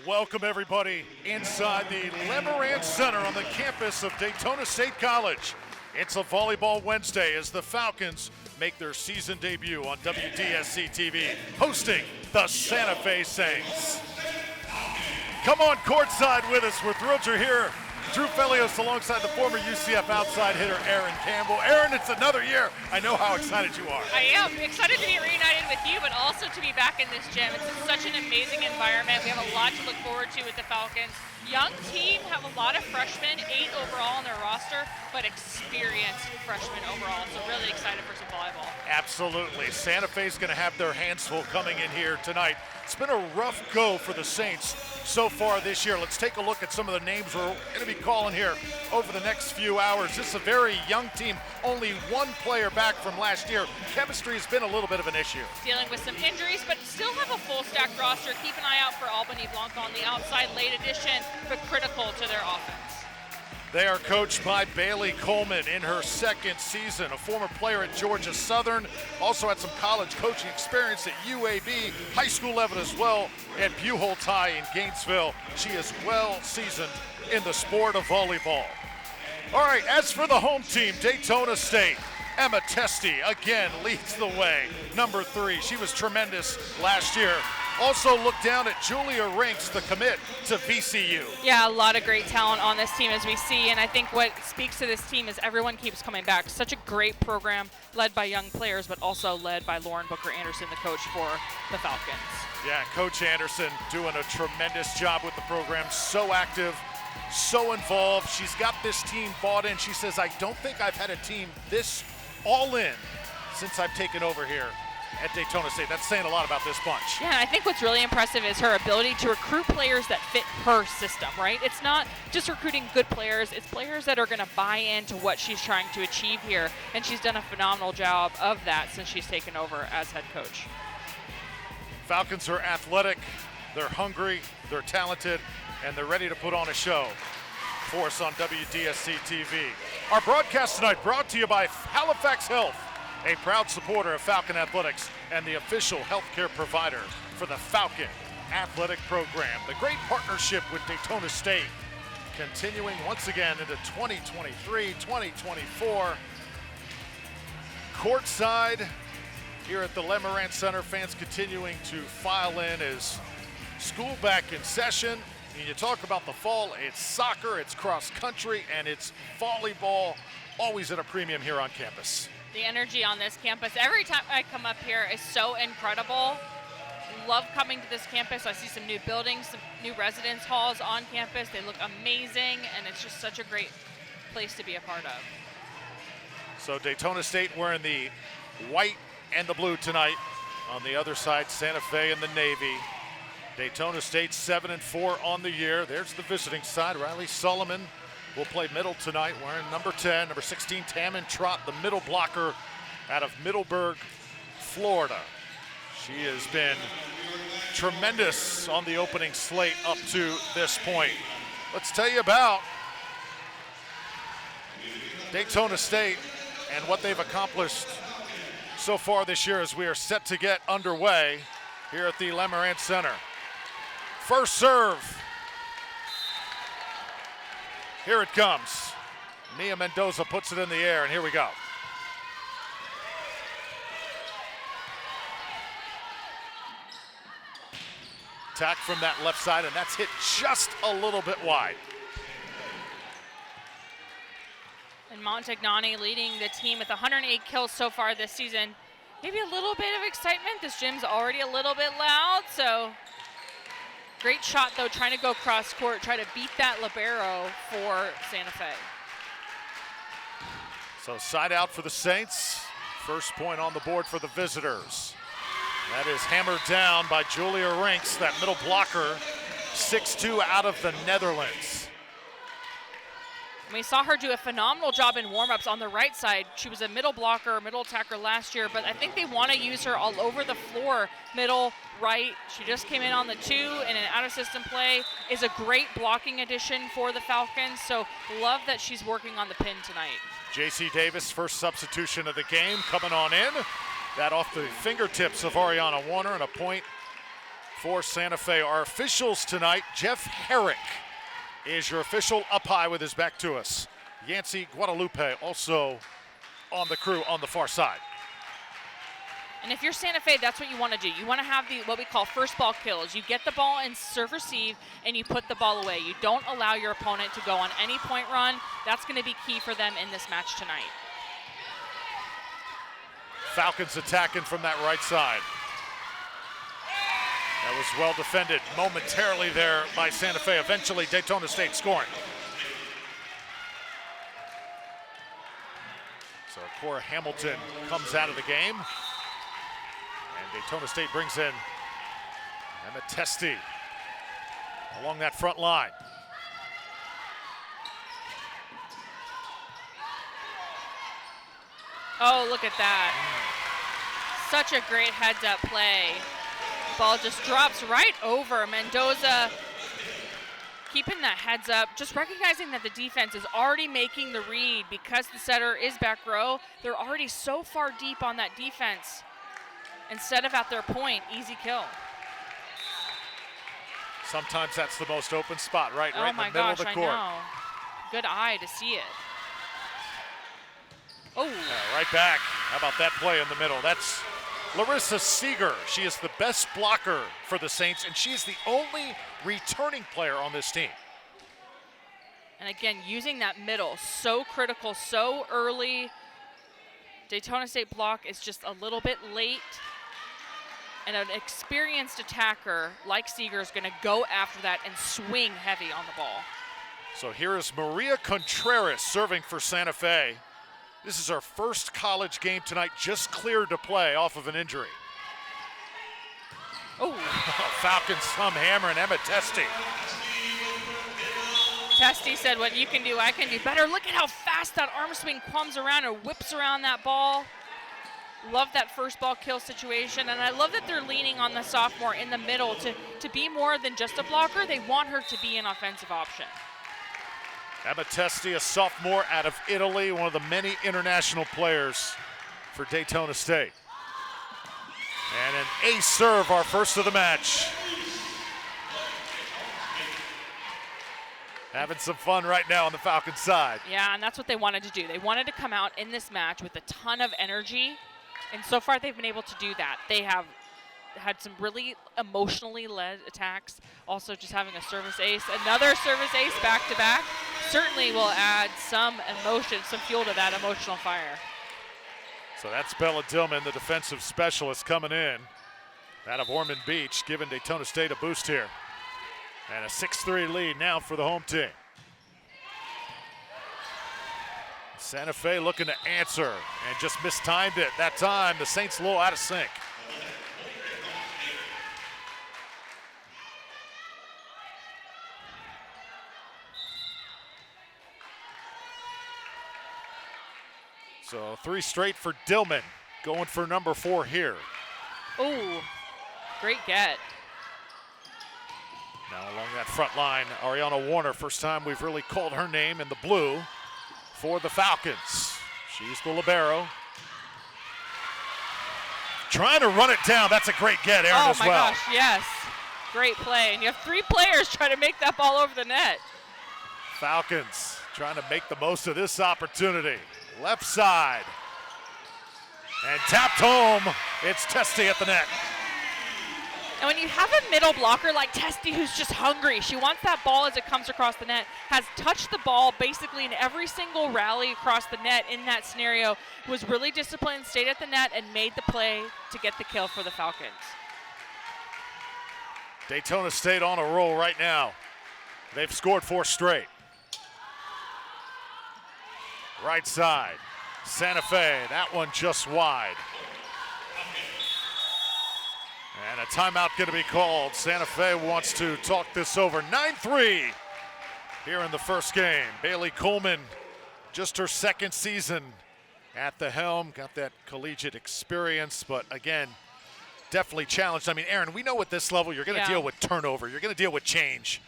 Welcome everybody inside the Lemarant Center on the campus of Daytona State College. It's a Volleyball Wednesday as the Falcons make their season debut on WDSC TV, hosting the Santa Fe Saints. Come on courtside with us. We're thrilled you're here. Drew Felios alongside the former UCF outside hitter Aaron Campbell. Aaron, it's another year. I know how excited you are. I am excited to be reunited with you, but also to be back in this gym. It's such an amazing environment. We have a lot to look forward to with the Falcons. Young team, have a lot of freshmen, 8 overall on their roster, but experienced freshmen overall. So really excited for some volleyball. Absolutely. Santa Fe's going to have their hands full coming in here tonight. It's been a rough go for the Saints so far this year. Let's take a look at some of the names we're going to be calling here over the next few hours. This is a very young team, only one player back from last year. Chemistry has been a little bit of an issue. Dealing with some injuries, but still have a full stacked roster. Keep an eye out for Albany Blanc on the outside, late addition, but critical to their offense. They are coached by Bailey Coleman in her second season, a former player at Georgia Southern, also had some college coaching experience at UAB, high school level as well at Buchholz High in Gainesville. She is well seasoned in the sport of volleyball. All right, as for the home team, Daytona State, Emma Testi again leads the way, number 3. She was tremendous last year. Also look down at Julia Rinks, the commit to VCU. Yeah, a lot of great talent on this team as we see, and I think what speaks to this team is everyone keeps coming back. Such a great program led by young players, but also led by Lauren Booker Anderson, the coach for the Falcons. Yeah, Coach Anderson doing a tremendous job with the program, so active, so involved. She's got this team bought in. She says, I don't think I've had a team this all in since I've taken over here at Daytona State. That's saying a lot about this bunch. Yeah, and I think what's really impressive is her ability to recruit players that fit her system, right? It's not just recruiting good players, it's players that are going to buy into what she's trying to achieve here, and she's done a phenomenal job of that since she's taken over as head coach. Falcons are athletic, they're hungry, they're talented, and they're ready to put on a show for us on WDSC TV. Our broadcast tonight brought to you by Halifax Health, a proud supporter of Falcon Athletics and the official healthcare provider for the Falcon Athletic Program. The great partnership with Daytona State continuing once again into 2023-2024. Courtside here at the Lemarant Center, fans continuing to file in as school back in session. When you talk about the fall, it's soccer, it's cross country, and it's volleyball, always at a premium here on campus. The energy on this campus, every time I come up here, is so incredible. Love coming to this campus. I see some new buildings, some new residence halls on campus. They look amazing, and it's just such a great place to be a part of. So Daytona State wearing the white and the blue tonight. On the other side, Santa Fe in the navy. Daytona State 7-4 on the year. There's the visiting side. Riley Sullivan will play middle tonight, wearing number 10, number 16, Tammin Trott, the middle blocker out of Middleburg, Florida. She has been tremendous on the opening slate up to this point. Let's tell you about Daytona State and what they've accomplished so far this year as we are set to get underway here at the Lemarant Center. First serve. Here it comes. Nia Mendoza puts it in the air, and here we go. Attack from that left side, and that's hit just a little bit wide. And Montagnani leading the team with 108 kills so far this season. Maybe a little bit of excitement. This gym's already a little bit loud, so great shot, though, trying to go cross court, try to beat that libero for Santa Fe. So side out for the Saints. First point on the board for the visitors. That is hammered down by Julia Rinks, that middle blocker, 6'2" out of the Netherlands. We saw her do a phenomenal job in warm-ups on the right side. She was a middle blocker, middle attacker last year, but I think they want to use her all over the floor, middle, right. She just came in on the 2 in an out-of-system play, is a great blocking addition for the Falcons, so love that she's working on the pin tonight. J.C. Davis, first substitution of the game, coming on in. That off the fingertips of Ariana Warner, and a point for Santa Fe. Our officials tonight, Jeff Herrick is your official up high with his back to us. Yancy Guadalupe also on the crew on the far side. And if you're Santa Fe, that's what you want to do. You want to have what we call first ball kills. You get the ball and serve receive, and you put the ball away. You don't allow your opponent to go on any point run. That's going to be key for them in this match tonight. Falcons attacking from that right side. That was well defended momentarily there by Santa Fe. Eventually, Daytona State scoring. So Cora Hamilton comes out of the game. And Daytona State brings in Emma Testi along that front line. Oh, look at that. Such a great heads-up play. Ball just drops right over. Mendoza keeping that heads up, just recognizing that the defense is already making the read because the setter is back row. They're already so far deep on that defense. Instead of at their point, easy kill. Sometimes that's the most open spot, right in the middle of the court. Oh my gosh, I know. Good eye to see it. Oh. Right back. How about that play in the middle? That's Larissa Seeger. She is the best blocker for the Saints, and she is the only returning player on this team. And again, using that middle, so critical, so early. Daytona State block is just a little bit late. And an experienced attacker like Seeger is going to go after that and swing heavy on the ball. So here is Maria Contreras serving for Santa Fe. This is our first college game tonight, just cleared to play off of an injury. Oh. Falcons thumb hammer and Emma Testi. Testi said, what you can do, I can do better. Look at how fast that arm swing comes around or whips around that ball. Love that first ball kill situation, and I love that they're leaning on the sophomore in the middle to be more than just a blocker. They want her to be an offensive option. Emma Testi, a sophomore out of Italy, one of the many international players for Daytona State. And an ace serve, our first of the match. Having some fun right now on the Falcons side. Yeah, and that's what they wanted to do. They wanted to come out in this match with a ton of energy, and so far they've been able to do that. They have had some really emotionally led attacks, also just having a service ace. Another service ace back-to-back certainly will add some emotion, some fuel to that emotional fire. So that's Bella Dillman, the defensive specialist, coming in out of Ormond Beach, giving Daytona State a boost here. And a 6-3 lead now for the home team. Santa Fe looking to answer and just mistimed it. That time, the Saints a little out of sync. So 3 straight for Dillman, going for number 4 here. Oh, great get. Now along that front line, Ariana Warner, first time we've really called her name in the blue for the Falcons. She's the libero. Trying to run it down. That's a great get, Aaron, as well. Oh my gosh, yes. Great play. And you have 3 players trying to make that ball over the net. Falcons trying to make the most of this opportunity. Left side. And tapped home. It's Testi at the net. And when you have a middle blocker like Testi who's just hungry, she wants that ball as it comes across the net, has touched the ball basically in every single rally across the net in that scenario, was really disciplined, stayed at the net, and made the play to get the kill for the Falcons. Daytona State on a roll right now. They've scored 4 straight. Right side, Santa Fe, that one just wide. And a timeout going to be called. Santa Fe wants to talk this over. 9-3 here in the first game. Bailey Coleman, just her second season at the helm. Got that collegiate experience, but again, definitely challenged. I mean, Aaron, we know at this level you're going to deal with turnover. You're going to deal with change.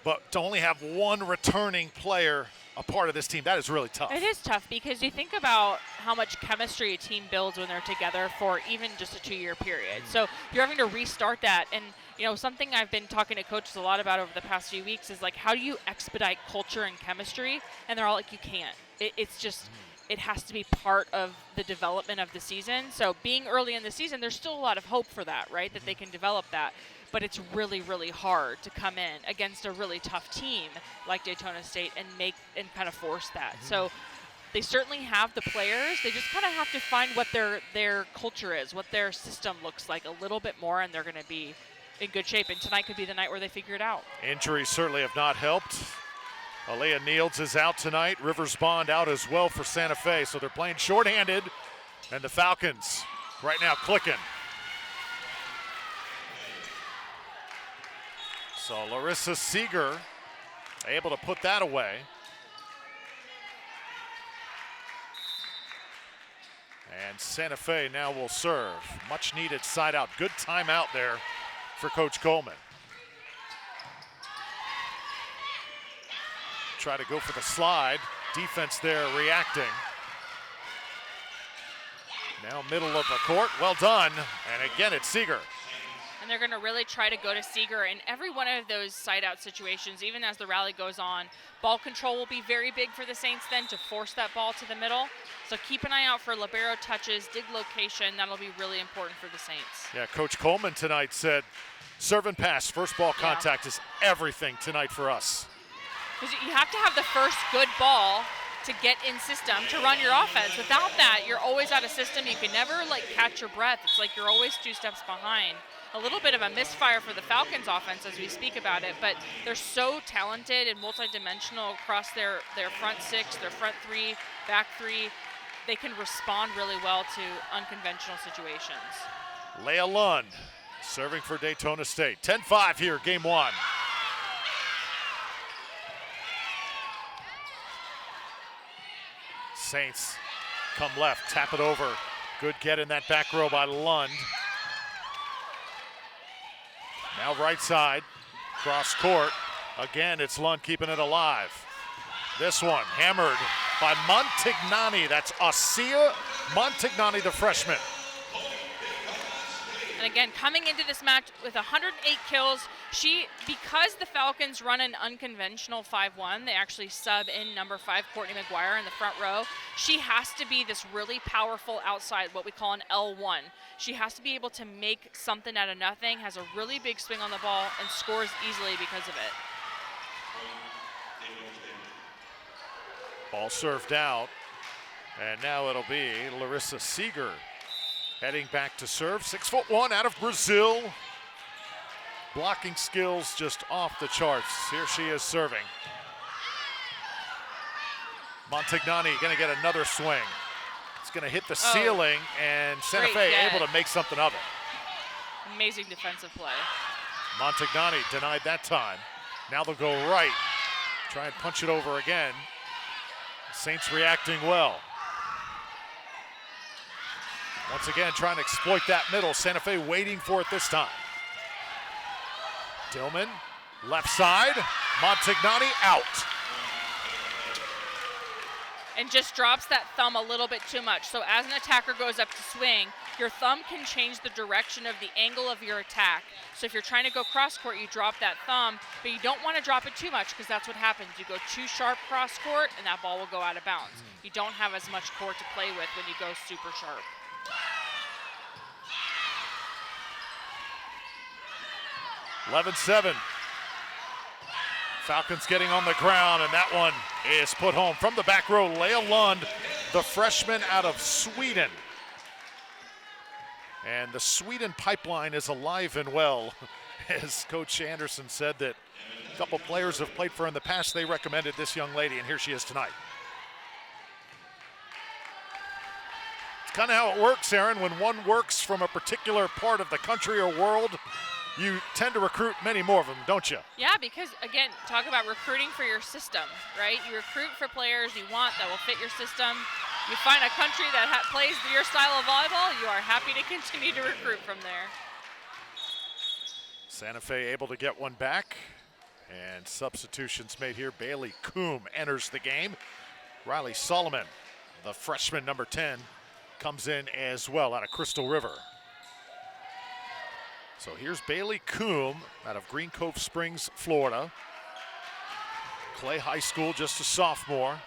But to only have one returning player a part of this team, that is really tough. It is tough because you think about how much chemistry a team builds when they're together for even just a 2-year period. So you're having to restart that, and You know, something I've been talking to coaches a lot about over the past few weeks is like, how do you expedite culture and chemistry? And they're all like, you can't. It's just, it has to be part of the development of the season. So being early in the season, there's still a lot of hope for that, right? That they can develop that. But it's really, really hard to come in against a really tough team like Daytona State and kind of force that. So they certainly have the players. They just kind of have to find what their culture is, what their system looks like a little bit more, and they're going to be in good shape. And tonight could be the night where they figure it out. Injuries certainly have not helped. Alea Niels is out tonight. Rivers Bond out as well for Santa Fe. So they're playing shorthanded, and the Falcons right now clicking. So Larissa Seeger able to put that away. And Santa Fe now will serve. Much needed side out. Good timeout there for Coach Coleman. Try to go for the slide. Defense there reacting. Now middle of the court. Well done. And again, it's Seeger. And they're going to really try to go to Seeger in every one of those side-out situations, even as the rally goes on. Ball control will be very big for the Saints then to force that ball to the middle. So keep an eye out for libero touches, dig location. That'll be really important for the Saints. Yeah, Coach Coleman tonight said serve and pass, first ball contact is everything tonight for us. Because you have to have the first good ball to get in system to run your offense. Without that, you're always out of system. You can never catch your breath. It's like you're always 2 steps behind. A little bit of a misfire for the Falcons offense as we speak about it, but they're so talented and multidimensional across their front 6, their front 3, back 3. They can respond really well to unconventional situations. Leah Lund serving for Daytona State. 10-5 here, game 1. Saints come left, tap it over. Good get in that back row by Lund. Now right side, cross court. Again, it's Lund keeping it alive. This one hammered by Montignani. That's Asia Montignani, the freshman. And again, coming into this match with 108 kills, because the Falcons run an unconventional 5-1, they actually sub in number 5, Courtney McGuire, in the front row. She has to be this really powerful outside, what we call an L1. She has to be able to make something out of nothing, has a really big swing on the ball, and scores easily because of it. Ball served out, and now it'll be Larissa Seeger heading back to serve. 6'1" out of Brazil. Blocking skills just off the charts. Here she is serving. Montignani gonna get another swing. It's gonna hit the ceiling, and Santa Fe able to make something of it. Amazing defensive play. Montignani denied that time. Now they'll go right. Try and punch it over again. Saints reacting well. Once again, trying to exploit that middle. Santa Fe waiting for it this time. Dillman, left side. Montignani out. And just drops that thumb a little bit too much. So as an attacker goes up to swing, your thumb can change the direction of the angle of your attack. So if you're trying to go cross court, you drop that thumb, but you don't want to drop it too much because that's what happens. You go too sharp cross court and that ball will go out of bounds. You don't have as much court to play with when you go super sharp. (11-7). Falcons getting on the ground, and that one is put home. From the back row, Leah Lund, the freshman out of Sweden. And the Sweden pipeline is alive and well. As Coach Anderson said that a couple players have played for in the past, they recommended this young lady, and here she is tonight. It's kind of how it works, Aaron. When one works from a particular part of the country or world, you tend to recruit many more of them, don't you? Yeah, because, again, talk about recruiting for your system, right? You recruit for players you want that will fit your system. You find a country that plays your style of volleyball, you are happy to continue to recruit from there. Santa Fe able to get one back, and substitutions made here. Bailey Coombe enters the game. Riley Solomon, the freshman number 10, comes in as well out of Crystal River. So here's Bailey Coombe out of Green Cove Springs, Florida. Clay High School, just a sophomore.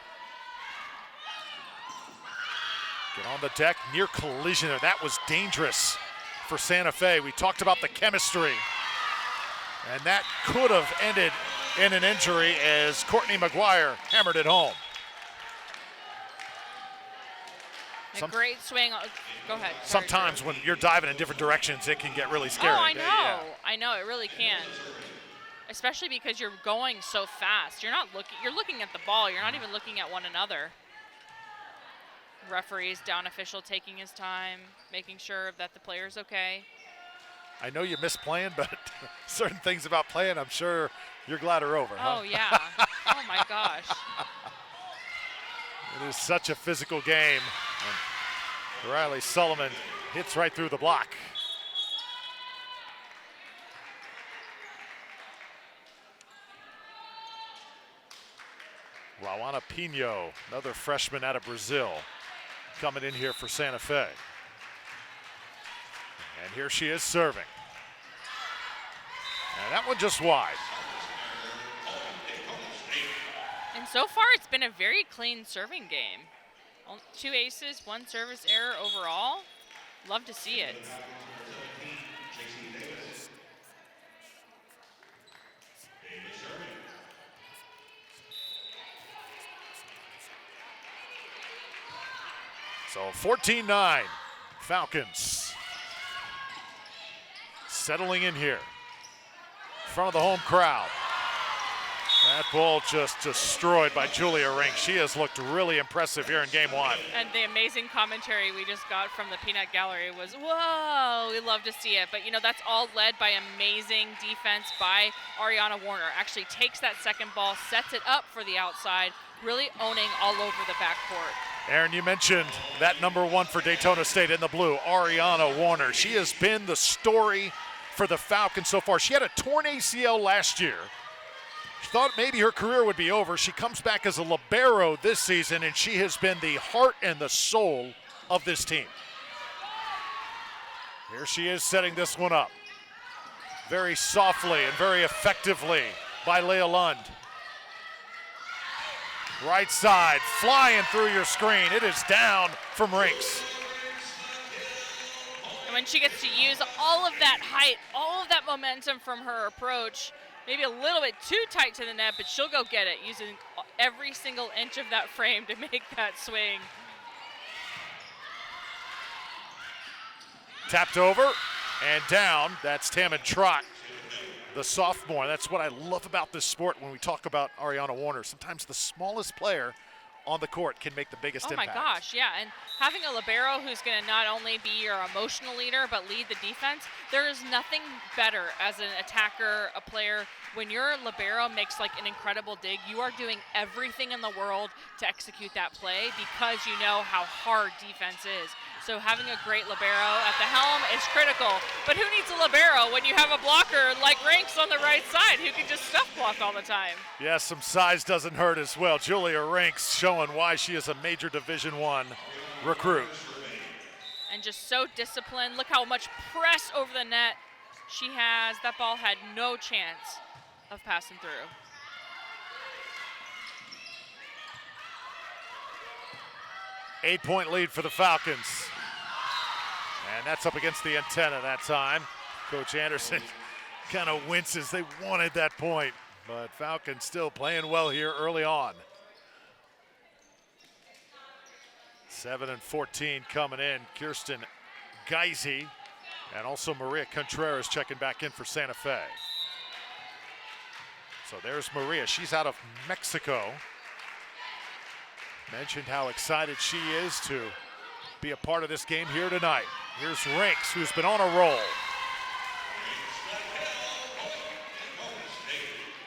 Get on the deck, near collision there. That was dangerous for Santa Fe. We talked about the chemistry, and that could have ended in an injury as Courtney McGuire hammered it home. A great swing. Go ahead. Sometimes when you're diving in different directions, it can get really scary. Oh, I know. Yeah. I know, it really can. Especially because you're going so fast. You're looking at the ball. You're not even looking at one another. Referees, down official taking his time, making sure that the player's okay. I know you miss playing, but certain things about playing, I'm sure you're glad are over. Oh, yeah. Oh, my gosh. It is such a physical game. And Riley Sullivan hits right through the block. Rawana Pinho, another freshman out of Brazil, coming in here for Santa Fe. And here she is serving. And that one just wide. And so far, it's been a very clean serving game. 2 aces, 1 service error overall. Love to see it. So 14-9, Falcons settling in here in front of the home crowd. That ball just destroyed by Julia Rink. She has looked really impressive here in game 1. And the amazing commentary we just got from the Peanut Gallery was, whoa, we love to see it. But, you know, that's all led by amazing defense by Ariana Warner. Actually takes that second ball, sets it up for the outside, really owning all over the backcourt. Aaron, you mentioned that number 1 for Daytona State in the blue, Ariana Warner. She has been the story for the Falcons so far. She had a torn ACL last year. She thought maybe her career would be over. She comes back as a libero this season, and she has been the heart and the soul of this team. Here she is setting this one up. Very softly and very effectively by Leah Lund. Right side, flying through your screen. It is down from Rinks. And when she gets to use all of that height, all of that momentum from her approach, maybe a little bit too tight to the net, but she'll go get it, using every single inch of that frame to make that swing. Tapped over and down. That's Tammin Trott, the sophomore. That's what I love about this sport when we talk about Ariana Warner. Sometimes the smallest player on the court can make the biggest impact. Oh my gosh, yeah, and having a libero who's going to not only be your emotional leader but lead the defense, there is nothing better as an attacker, a player, when your libero makes like an incredible dig, you are doing everything in the world to execute that play because you know how hard defense is. So having a great libero at the helm is critical. But who needs a libero when you have a blocker like Rinks on the right side who can just stuff block all the time? Yes, some size doesn't hurt as well. Julia Rinks showing why she is a major Division I recruit. And just so disciplined. Look how much press over the net she has. That ball had no chance of passing through. Eight-point lead for the Falcons. And that's up against the antenna that time. Coach Anderson kind of winces. They wanted that point, but Falcons still playing well here early on. 7 and 14 coming in. Kirsten Geisy and also Maria Contreras checking back in for Santa Fe. So there's Maria. She's out of Mexico. Mentioned how excited she is to be a part of this game here tonight. Here's Rinks, who's been on a roll.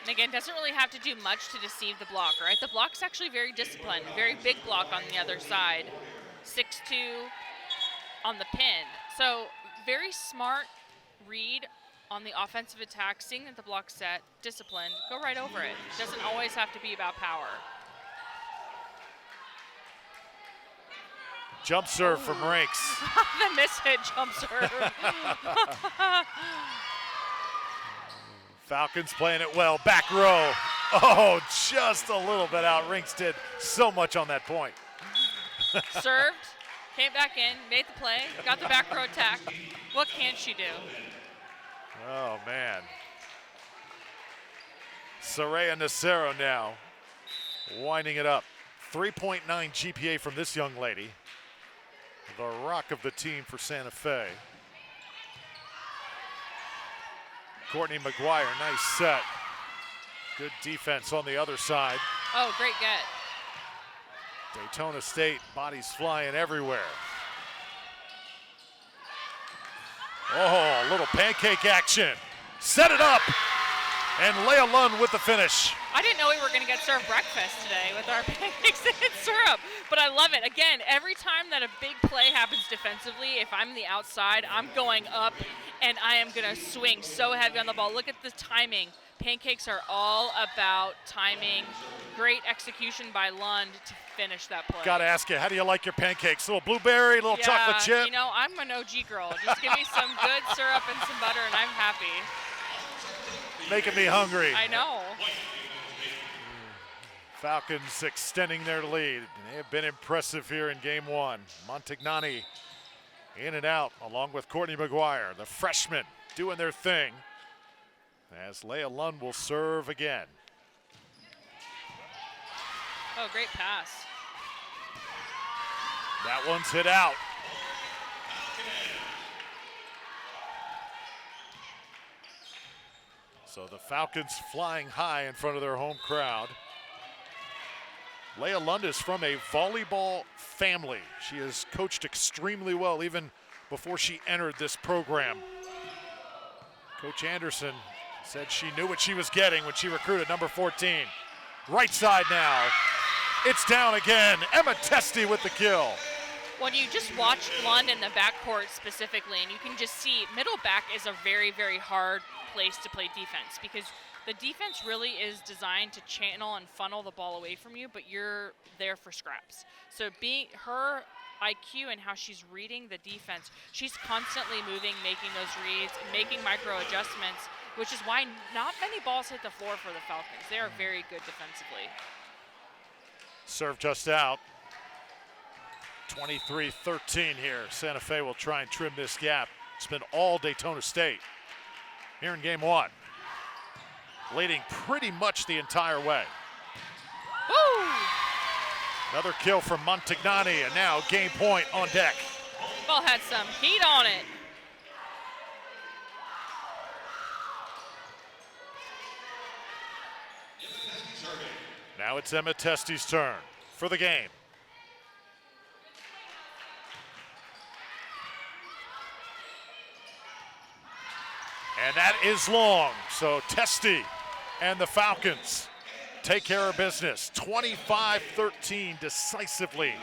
And again, doesn't really have to do much to deceive the block, right? The block's actually very disciplined, very big block on the other side. 6'2" on the pin. So very smart read on the offensive attack, seeing that the block's set, disciplined, go right over it. Doesn't always have to be about power. Jump serve from Rinks. The mishit jump serve. Falcons playing it well. Back row. Oh, just a little bit out. Rinks did so much on that point. Served, came back in, made the play, got the back row attack. What can't she do? Oh, man. Soraya Nacero now winding it up. 3.9 GPA from this young lady. The rock of the team for Santa Fe. Courtney McGuire, nice set. Good defense on the other side. Oh, great get. Daytona State, bodies flying everywhere. Oh, a little pancake action. Set it up. And Leah Lund with the finish. I didn't know we were going to get served breakfast today with our pancakes and syrup, but I love it. Again, every time that a big play happens defensively, if I'm the outside, I'm going up and I am going to swing so heavy on the ball. Look at the timing. Pancakes are all about timing. Great execution by Lund to finish that play. Got to ask you, how do you like your pancakes? A little blueberry, a little chocolate chip? You know, I'm an OG girl. Just give me some good syrup and some butter and I'm happy. Making me hungry. I know. Falcons extending their lead. They have been impressive here in game one. Montagnani in and out along with Courtney McGuire, the freshmen doing their thing. As Leah Lund will serve again. Oh, great pass. That one's hit out. So the Falcons flying high in front of their home crowd. Leah Lund is from a volleyball family. She has coached extremely well even before she entered this program. Coach Anderson said she knew what she was getting when she recruited number 14. Right side now. It's down again. Emma Testi with the kill. When you just watch Lund in the backcourt specifically, and you can just see middle back is a very, very hard place to play defense because the defense really is designed to channel and funnel the ball away from you, but you're there for scraps. So being her IQ and how she's reading the defense, she's constantly moving, making those reads, making micro adjustments, which is why not many balls hit the floor for the Falcons. They are very good defensively. Serve just out. 23-13 here. Santa Fe will try and trim this gap. It's been all Daytona State here in game one. Leading pretty much the entire way. Woo! Another kill from Montagnani, and now game point on deck. Ball had some heat on it. Now it's Emma Testi's turn for the game. And that is long, so Testi and the Falcons take care of business. 25-13 decisively.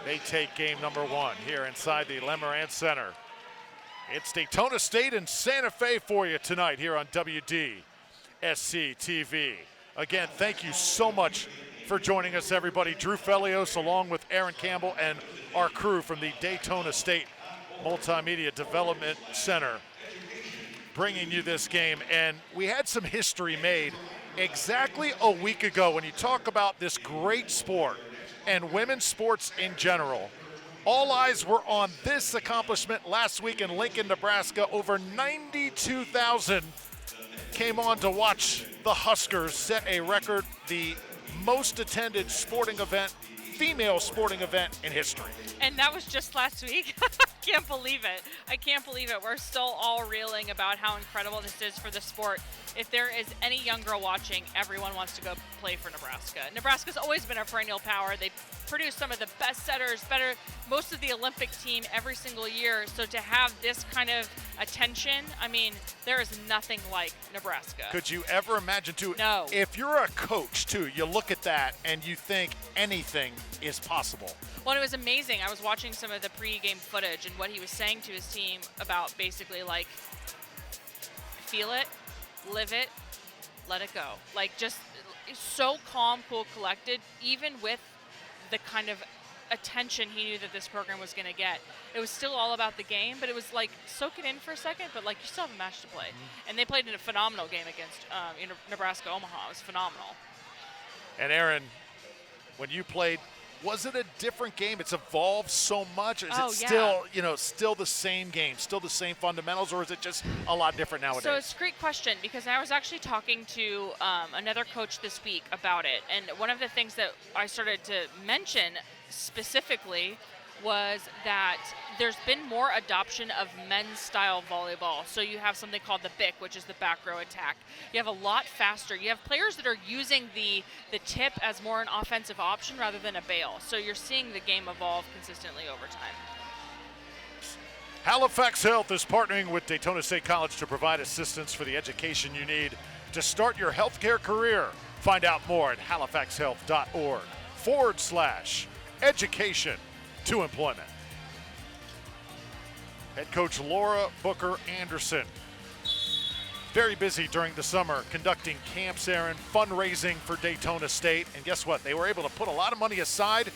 They take game number one here inside the Lemarant Center. It's Daytona State and Santa Fe for you tonight here on WDSC TV. Again, thank you so much for joining us, everybody. Drew Felios along with Aaron Campbell and our crew from the Daytona State Multimedia Development Center, bringing you this game. And we had some history made exactly a week ago when you talk about this great sport and women's sports in general. All eyes were on this accomplishment last week in Lincoln, Nebraska. Over 92,000 came on to watch the Huskers set a record, the most attended sporting event, female sporting event in history. And that was just last week. Can't believe it. I can't believe it. We're still all reeling about how incredible this is for the sport. If there is any young girl watching, everyone wants to go play for Nebraska. Nebraska's always been a perennial power. They produce some of the best setters, most of the Olympic team every single year. So to have this kind of attention, I mean, there is nothing like Nebraska. Could you ever imagine, too? No. If you're a coach, too, you look at that and you think anything is possible. Well, it was amazing. I was watching some of the pre-game footage and what he was saying to his team about basically like, feel it, live it, let it go. Like just so calm, cool, collected, even with the kind of attention he knew that this program was going to get. It was still all about the game, but it was like, soak it in for a second, but like, you still have a match to play. And they played in a phenomenal game against Nebraska-Omaha. It was phenomenal. And Aaron, when you played, was it a different game? It's evolved so much. Is it still, still the same game, still the same fundamentals, or is it just a lot different nowadays? So it's a great question, because I was actually talking to another coach this week about it. And one of the things that I started to mention specifically was that there's been more adoption of men's style volleyball. So you have something called the BIC, which is the back row attack. You have a lot faster. You have players that are using the tip as more an offensive option rather than a bail. So you're seeing the game evolve consistently over time. Halifax Health is partnering with Daytona State College to provide assistance for the education you need to start your healthcare career. Find out more at halifaxhealth.org/education to employment. Head coach Laura Booker Anderson. Very busy during the summer conducting camps, Aaron, fundraising for Daytona State. And guess what? They were able to put a lot of money aside.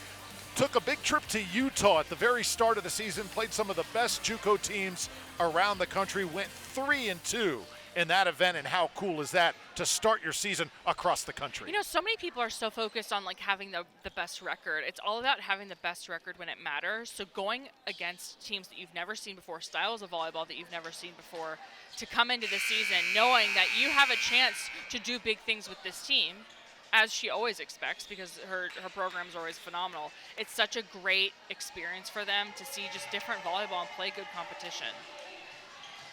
Took a big trip to Utah at the very start of the season, played some of the best JUCO teams around the country, went 3-2 in that event. And how cool is that to start your season across the country? You know, so many people are so focused on like having the best record. It's all about having the best record when it matters. So going against teams that you've never seen before, styles of volleyball that you've never seen before, to come into the season knowing that you have a chance to do big things with this team, as she always expects, because her programs are always phenomenal. It's such a great experience for them to see just different volleyball and play good competition.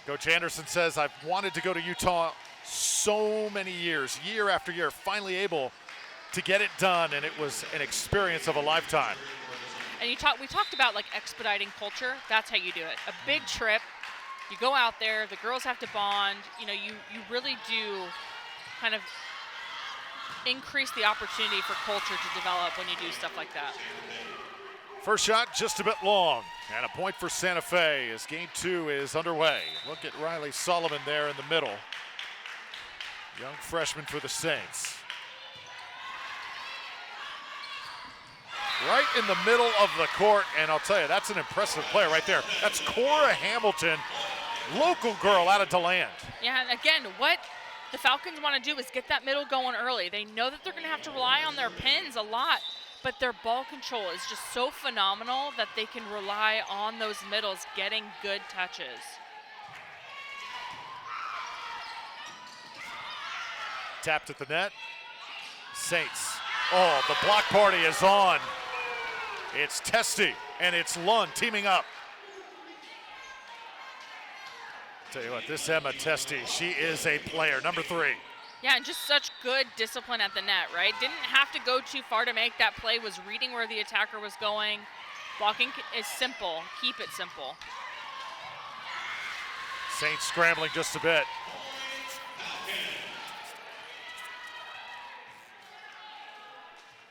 Coach Anderson says, I've wanted to go to Utah so many years, year after year, finally able to get it done, and it was an experience of a lifetime. And we talked about like expediting culture. That's how you do it. A big trip, you go out there, the girls have to bond. You know, you really do kind of increase the opportunity for culture to develop when you do stuff like that. First shot just a bit long, and a point for Santa Fe as game 2 is underway. Look at Riley Sullivan there in the middle. Young freshman for the Saints. Right in the middle of the court, and I'll tell you, that's an impressive player right there. That's Cora Hamilton, local girl out of DeLand. Yeah, and again, what the Falcons want to do is get that middle going early. They know that they're going to have to rely on their pins a lot, but their ball control is just so phenomenal that they can rely on those middles getting good touches. Tapped at the net. Saints. Oh, the block party is on. It's Testy and it's Lund teaming up. Tell you what, this Emma Testy, she is a player, number 3. Yeah, and just such good discipline at the net, right? Didn't have to go too far to make that play, was reading where the attacker was going. Blocking is simple. Keep it simple. Saints scrambling just a bit.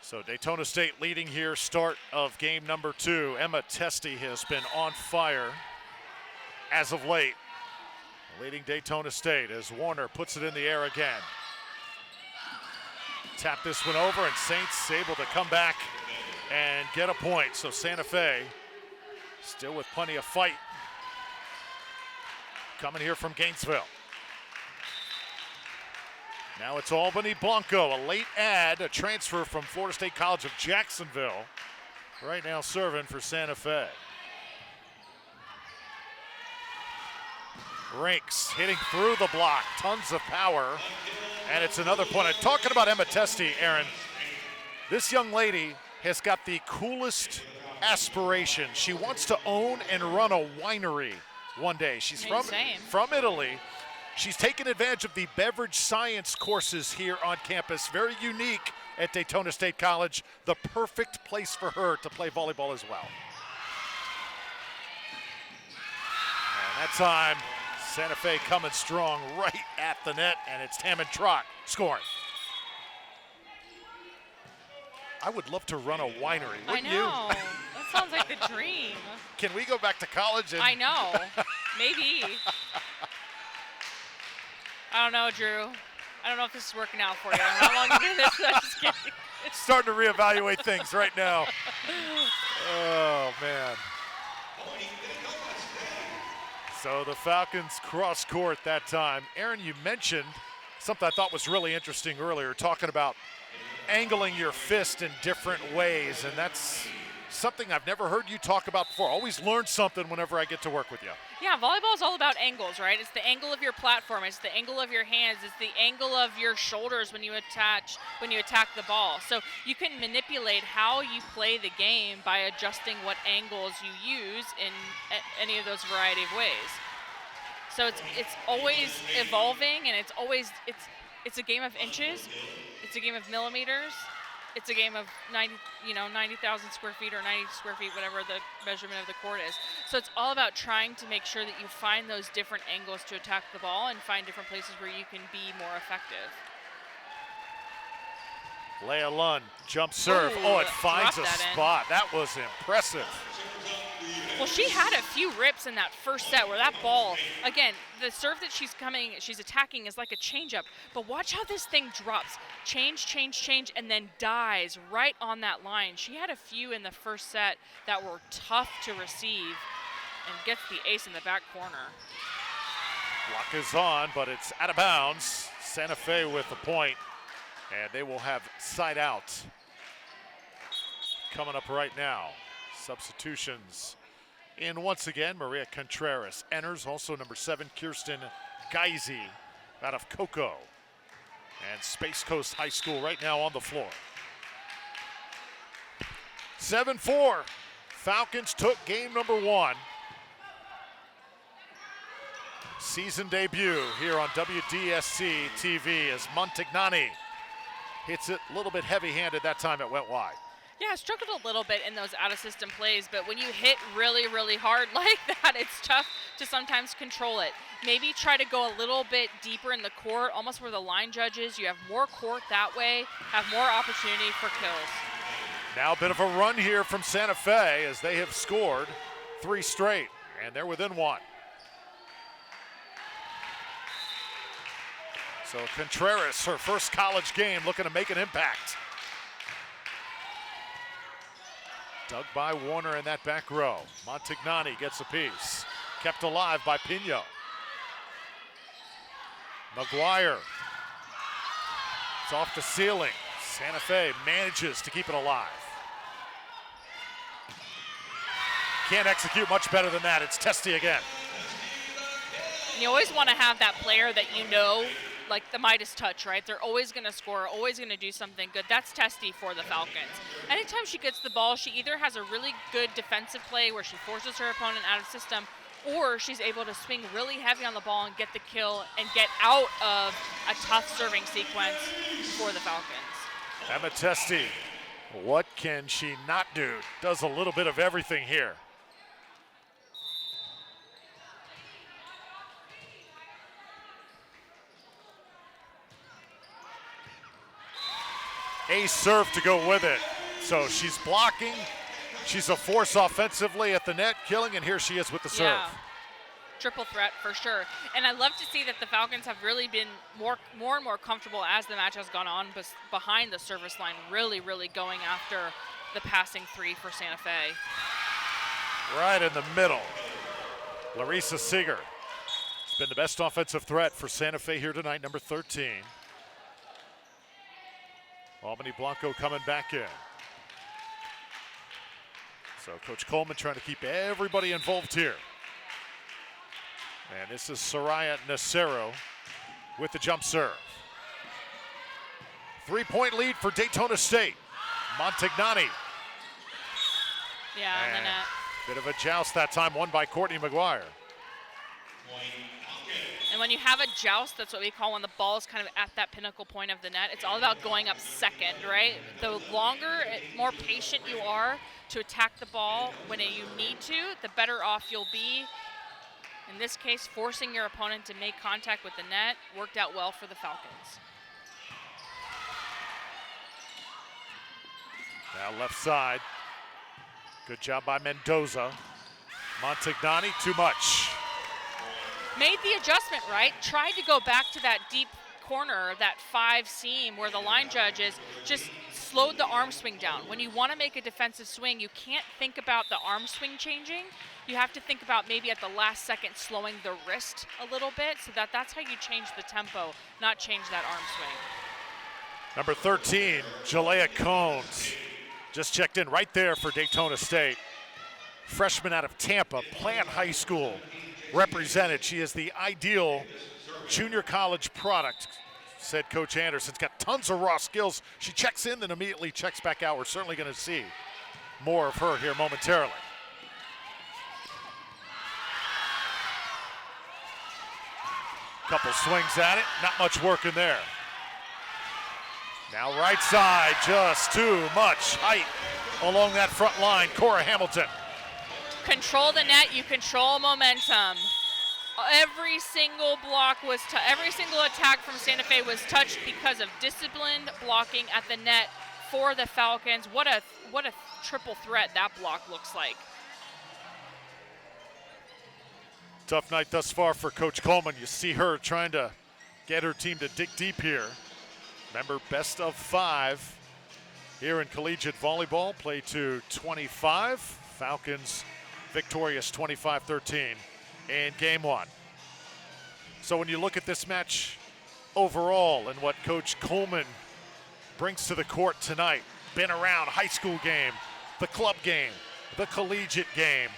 So Daytona State leading here, start of game number 2. Emma Testy has been on fire as of late. Leading Daytona State as Warner puts it in the air again. Tap this one over, and Saints able to come back and get a point. So Santa Fe still with plenty of fight coming here from Gainesville. Now it's Albany Blanco, a late add, a transfer from Florida State College of Jacksonville. Right now serving for Santa Fe. Rinks hitting through the block, tons of power, and it's another point. I'm talking about Emma Testy, Aaron. This young lady has got the coolest aspirations. She wants to own and run a winery one day. She's from Italy. She's taken advantage of the beverage science courses here on campus. Very unique at Daytona State College. The perfect place for her to play volleyball as well. And that time, Santa Fe coming strong right at the net, and it's Tammin Trott scoring. I would love to run a winery, wouldn't you? I know. That sounds like the dream. Can we go back to college? I know. Maybe. I don't know, Drew. I don't know if this is working out for you. How long have you been this? I'm just kidding. Starting to reevaluate things right now. Oh, man. So the Falcons cross court that time. Aaron, you mentioned something I thought was really interesting earlier, talking about angling your fist in different ways, and that's something I've never heard you talk about before. Always learn something whenever I get to work with you. Yeah, volleyball is all about angles, right? It's the angle of your platform, it's the angle of your hands, it's the angle of your shoulders when you attack the ball. So you can manipulate how you play the game by adjusting what angles you use in any of those variety of ways. So it's always evolving, and it's a game of inches, it's a game of millimeters, it's a game of 90,000 square feet or 90 square feet, whatever the measurement of the court is. So it's all about trying to make sure that you find those different angles to attack the ball and find different places where you can be more effective. Leah Lund, jump serve. Ooh, Oh, it finds a that spot. That was impressive. Well, she had a few rips in that first set where that ball, again, the serve that she's attacking is like a changeup. But watch how this thing drops. Change, and then dies right on that line. She had a few in the first set that were tough to receive and gets the ace in the back corner. Block is on, but it's out of bounds. Santa Fe with the point, and they will have side out coming up right now. Substitutions in once again. Maria Contreras enters, also number 7, Kirsten Geisy out of Cocoa. And Space Coast High School right now on the floor. 7-4. Falcons took game number 1. Season debut here on WDSC TV as Montagnani hits it a little bit heavy-handed that time. It went wide. Yeah, struggled a little bit in those out-of-system plays, but when you hit really, really hard like that, it's tough to sometimes control it. Maybe try to go a little bit deeper in the court, almost where the line judge is. You have more court that way, have more opportunity for kills. Now a bit of a run here from Santa Fe as they have scored 3 straight, and they're within 1. So Contreras, her first college game, looking to make an impact. Dug by Warner in that back row. Montagnani gets a piece. Kept alive by Pino. McGuire. It's off the ceiling. Santa Fe manages to keep it alive. Can't execute much better than that. It's Testy again. And you always want to have that player that you know, like the Midas touch, right? They're always going to score, always going to do something good. That's Testy for the Falcons. Anytime she gets the ball, she either has a really good defensive play where she forces her opponent out of system, or she's able to swing really heavy on the ball and get the kill and get out of a tough serving sequence for the Falcons. Emma Testy, what can she not do? Does a little bit of everything here. Ace serve to go with it. So she's blocking. She's a force offensively at the net, killing, and here she is with the serve. Yeah. Triple threat for sure. And I love to see that the Falcons have really been more and more comfortable as the match has gone on behind the service line, really, really going after the passing 3 for Santa Fe. Right in the middle. Larissa Seeger has been the best offensive threat for Santa Fe here tonight, number 13. Albany Blanco coming back in. So Coach Coleman trying to keep everybody involved here. And this is Soraya Nacero with the jump serve. 3-point lead for Daytona State. Montagnani. Yeah, and then bit of a joust that time, won by Courtney McGuire. And when you have a joust, that's what we call when the ball is kind of at that pinnacle point of the net. It's all about going up second, right? The longer, more patient you are to attack the ball when you need to, the better off you'll be. In this case, forcing your opponent to make contact with the net worked out well for the Falcons. Now left side. Good job by Mendoza. Montagnani, too much. Made the adjustment, right? Tried to go back to that deep corner, that 5 seam where the line judge is, just slowed the arm swing down. When you want to make a defensive swing, you can't think about the arm swing changing. You have to think about maybe at the last second slowing the wrist a little bit, so that's how you change the tempo, not change that arm swing. Number 13, Jalea Combs, just checked in right there for Daytona State. Freshman out of Tampa, Plant High School, represented. She is the ideal junior college product, said Coach Anderson's got tons of raw skills. She checks in, then immediately checks back out. We're certainly going to see more of her here momentarily. Couple swings at it, not much work in there. Now right side, just too much height along that front line. Cora Hamilton. Control the net, you control momentum. Every single block was, every single attack from Santa Fe was touched because of disciplined blocking at the net for the Falcons. What a triple threat that block looks like. Tough night thus far for Coach Coleman. You see her trying to get her team to dig deep here. Remember, best of 5 here in collegiate volleyball. Play to 25. Falcons victorious 25-13 in game 1. So when you look at this match overall and what Coach Coleman brings to the court tonight, been around high school game, the club game, the collegiate game,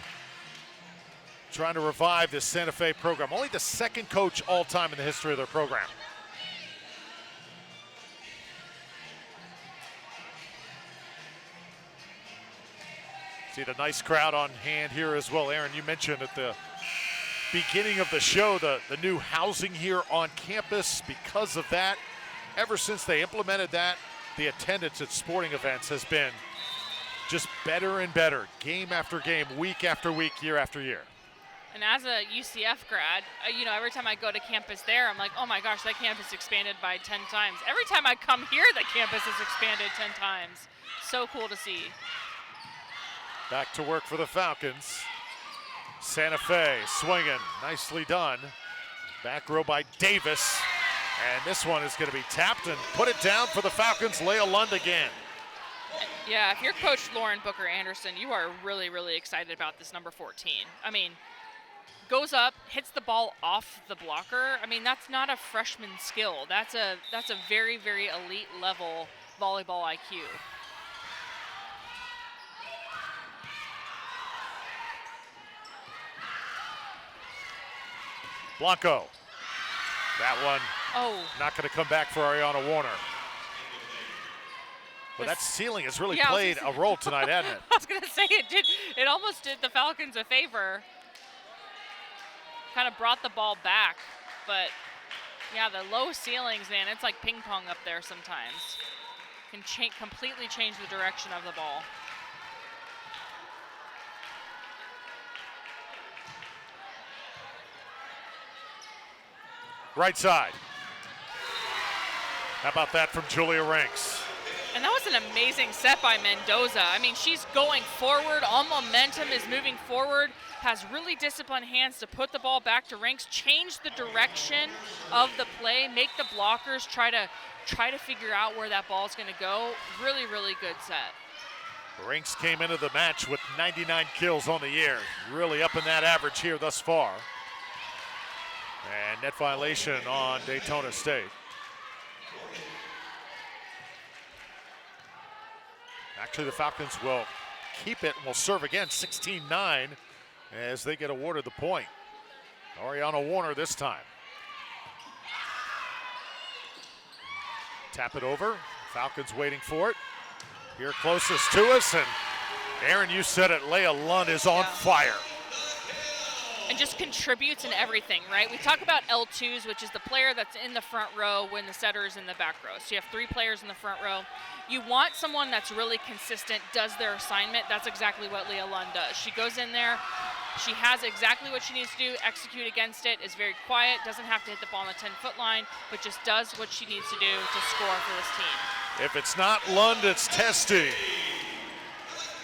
trying to revive this Santa Fe program. Only the second coach all time in the history of their program. See the nice crowd on hand here as well. Aaron, you mentioned at the beginning of the show the new housing here on campus. Because of that, ever since they implemented that, the attendance at sporting events has been just better and better, game after game, week after week, year after year. And as a UCF grad, every time I go to campus there, I'm like, oh my gosh, that campus expanded by 10 times. Every time I come here, the campus has expanded 10 times. So cool to see. Back to work for the Falcons. Santa Fe swinging, nicely done. Back row by Davis. And this one is going to be tapped and put it down for the Falcons. Leah Lund again. Yeah, if you're Coach Lauren Booker Anderson, you are really, really excited about this number 14. I mean, goes up, hits the ball off the blocker. I mean, that's not a freshman skill. That's a very, very elite level volleyball IQ. Blanco. That one not going to come back for Ariana Warner. But that ceiling has really played a role tonight, hasn't it? I was going to say it did. It almost did the Falcons a favor. Kind of brought the ball back. But, yeah, the low ceilings, man, it's like ping pong up there sometimes. Can completely change the direction of the ball. Right side. How about that from Julia Rinks? And that was an amazing set by Mendoza. I mean, she's going forward, all momentum is moving forward, has really disciplined hands to put the ball back to Rinks, change the direction of the play, make the blockers try to figure out where that ball is going to go. Really, really good set. Rinks came into the match with 99 kills on the year. Really up in that average here thus far. And net violation on Daytona State. Actually, the Falcons will keep it and will serve again, 16-9, as they get awarded the point. Ariana Warner this time. Tap it over. Falcons waiting for it. Here closest to us, and Aaron, you said it, Leah Lund is on fire. And just contributes in everything, right? We talk about L2s, which is the player that's in the front row when the setter is in the back row. So you have 3 players in the front row. You want someone that's really consistent, does their assignment. That's exactly what Leah Lund does. She goes in there, she has exactly what she needs to do, execute against it, is very quiet, doesn't have to hit the ball on the 10-foot line, but just does what she needs to do to score for this team. If it's not Lund, it's Testy.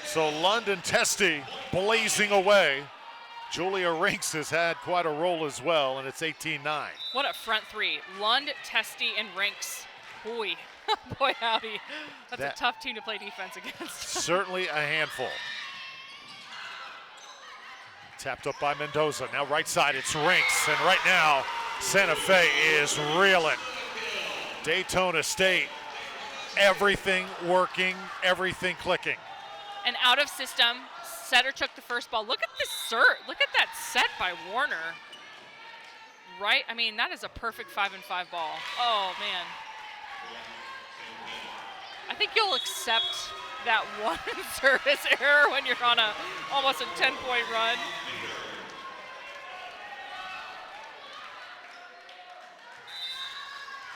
So Lund and Testy blazing away Julia Rinks has had quite a role as well, and it's 18-9. What a front three. Lund, Testy, and Rinks. Boy, boy howdy. That's a tough team to play defense against. Certainly a handful. Tapped up by Mendoza. Now right side, it's Rinks. And right now, Santa Fe is reeling. Daytona State, everything working, everything clicking. And out of system, setter took the first ball. Look at this serve. Look at that set by Warner. Right? I mean, that is a perfect 5-and-5 ball. Oh, man. I think you'll accept that one service error when you're on almost a 10-point run.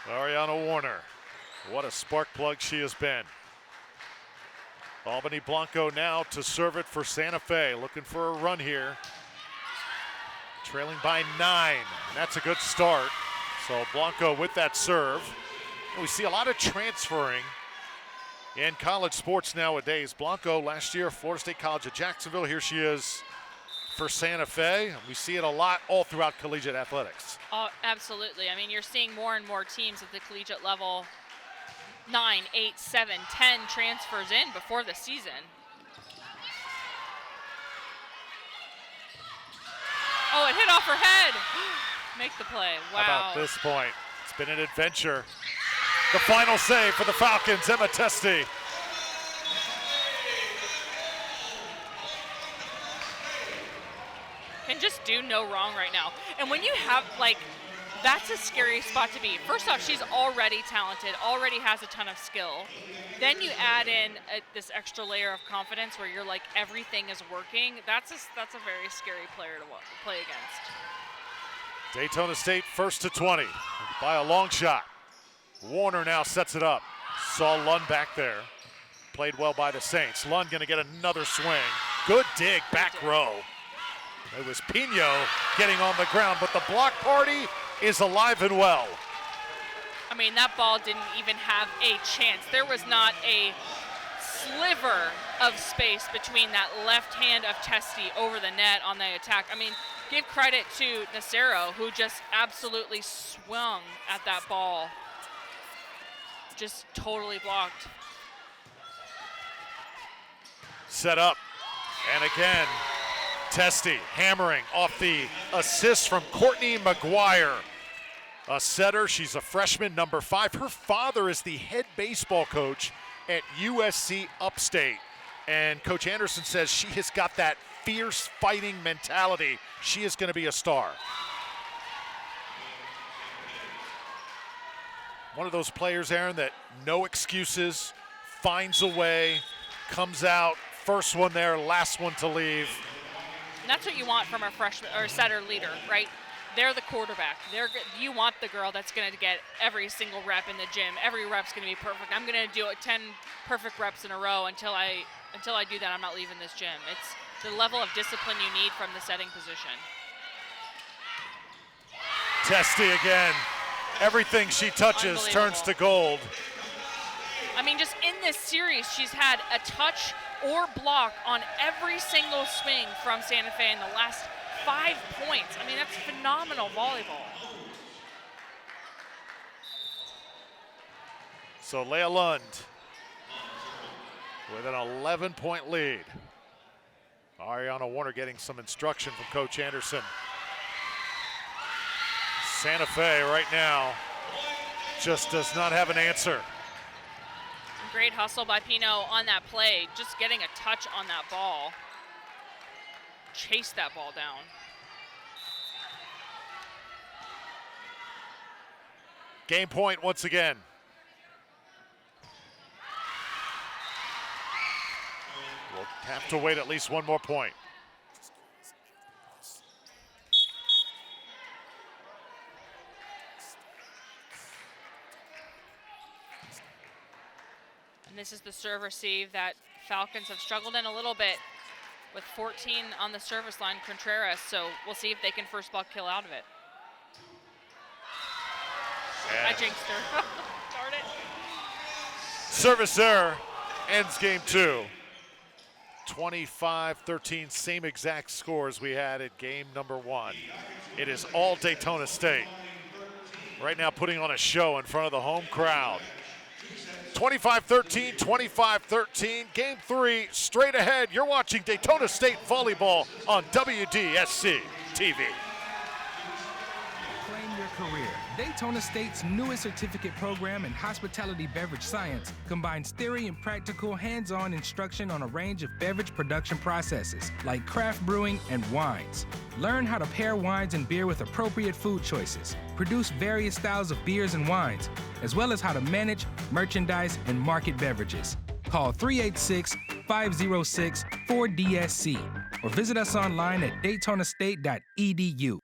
Ariana Warner, what a spark plug she has been. Albany Blanco now to serve it for Santa Fe, looking for a run here. Trailing by 9, and that's a good start. So Blanco with that serve. And we see a lot of transferring in college sports nowadays. Blanco last year, Florida State College of Jacksonville. Here she is for Santa Fe. We see it a lot all throughout collegiate athletics. Oh, absolutely. I mean, you're seeing more and more teams at the collegiate level, 9, 8, 7, 10 transfers in before the season. Oh, it hit off her head. Make the play. Wow. How about this point? It's been an adventure. The final save for the Falcons, Emma Testy. Can just do no wrong right now. And when you have, like, that's a scary spot to be. First off, she's already talented, already has a ton of skill. Then you add in this extra layer of confidence where you're like, everything is working. That's a very scary player to play against. Daytona State first to 20 by a long shot. Warner now sets it up. Saw Lund back there. Played well by the Saints. Lund gonna get another swing. Good dig, back row. It was Pino getting on the ground, but the block party is alive and well. I mean, that ball didn't even have a chance. There was not a sliver of space between that left hand of Testy over the net on the attack. I mean, give credit to Nacero, who just absolutely swung at that ball. Just totally blocked. Set up, and again, Testy hammering off the assist from Courtney McGuire. A setter, she's a freshman, number 5. Her father is the head baseball coach at USC Upstate. And Coach Anderson says she has got that fierce fighting mentality. She is going to be a star. One of those players, Aaron, that no excuses, finds a way, comes out, first one there, last one to leave. And that's what you want from a freshman or setter leader, right? They're the quarterback. You want the girl that's going to get every single rep in the gym. Every rep's going to be perfect. I'm going to do 10 perfect reps in a row until I do that. I'm not leaving this gym. It's the level of discipline you need from the setting position. Testy again. Everything she touches turns to gold. I mean, just in this series, she's had a touch or block on every single swing from Santa Fe in the last 5 points. I mean, that's phenomenal volleyball. So Leah Lund with an 11-point lead. Ariana Warner getting some instruction from Coach Anderson. Santa Fe right now just does not have an answer. Great hustle by Pino on that play, just getting a touch on that ball. Chase that ball down. Game point once again. We'll have to wait at least one more point. And this is the serve receive that Falcons have struggled in a little bit with 14 on the service line, Contreras. So we'll see if they can first ball kill out of it. I jinxed her. Darn it. Service error ends game 2. 25-13, same exact scores we had at game number 1. It is all Daytona State. Right now putting on a show in front of the home crowd. 25-13, 25-13, game 3 straight ahead. You're watching Daytona State Volleyball on WDSC TV. Claim your career. Daytona State's newest certificate program in hospitality beverage science combines theory and practical hands-on instruction on a range of beverage production processes like craft brewing and wines. Learn how to pair wines and beer with appropriate food choices, produce various styles of beers and wines, as well as how to manage, merchandise, and market beverages. Call 386-506-4DSC or visit us online at daytonastate.edu.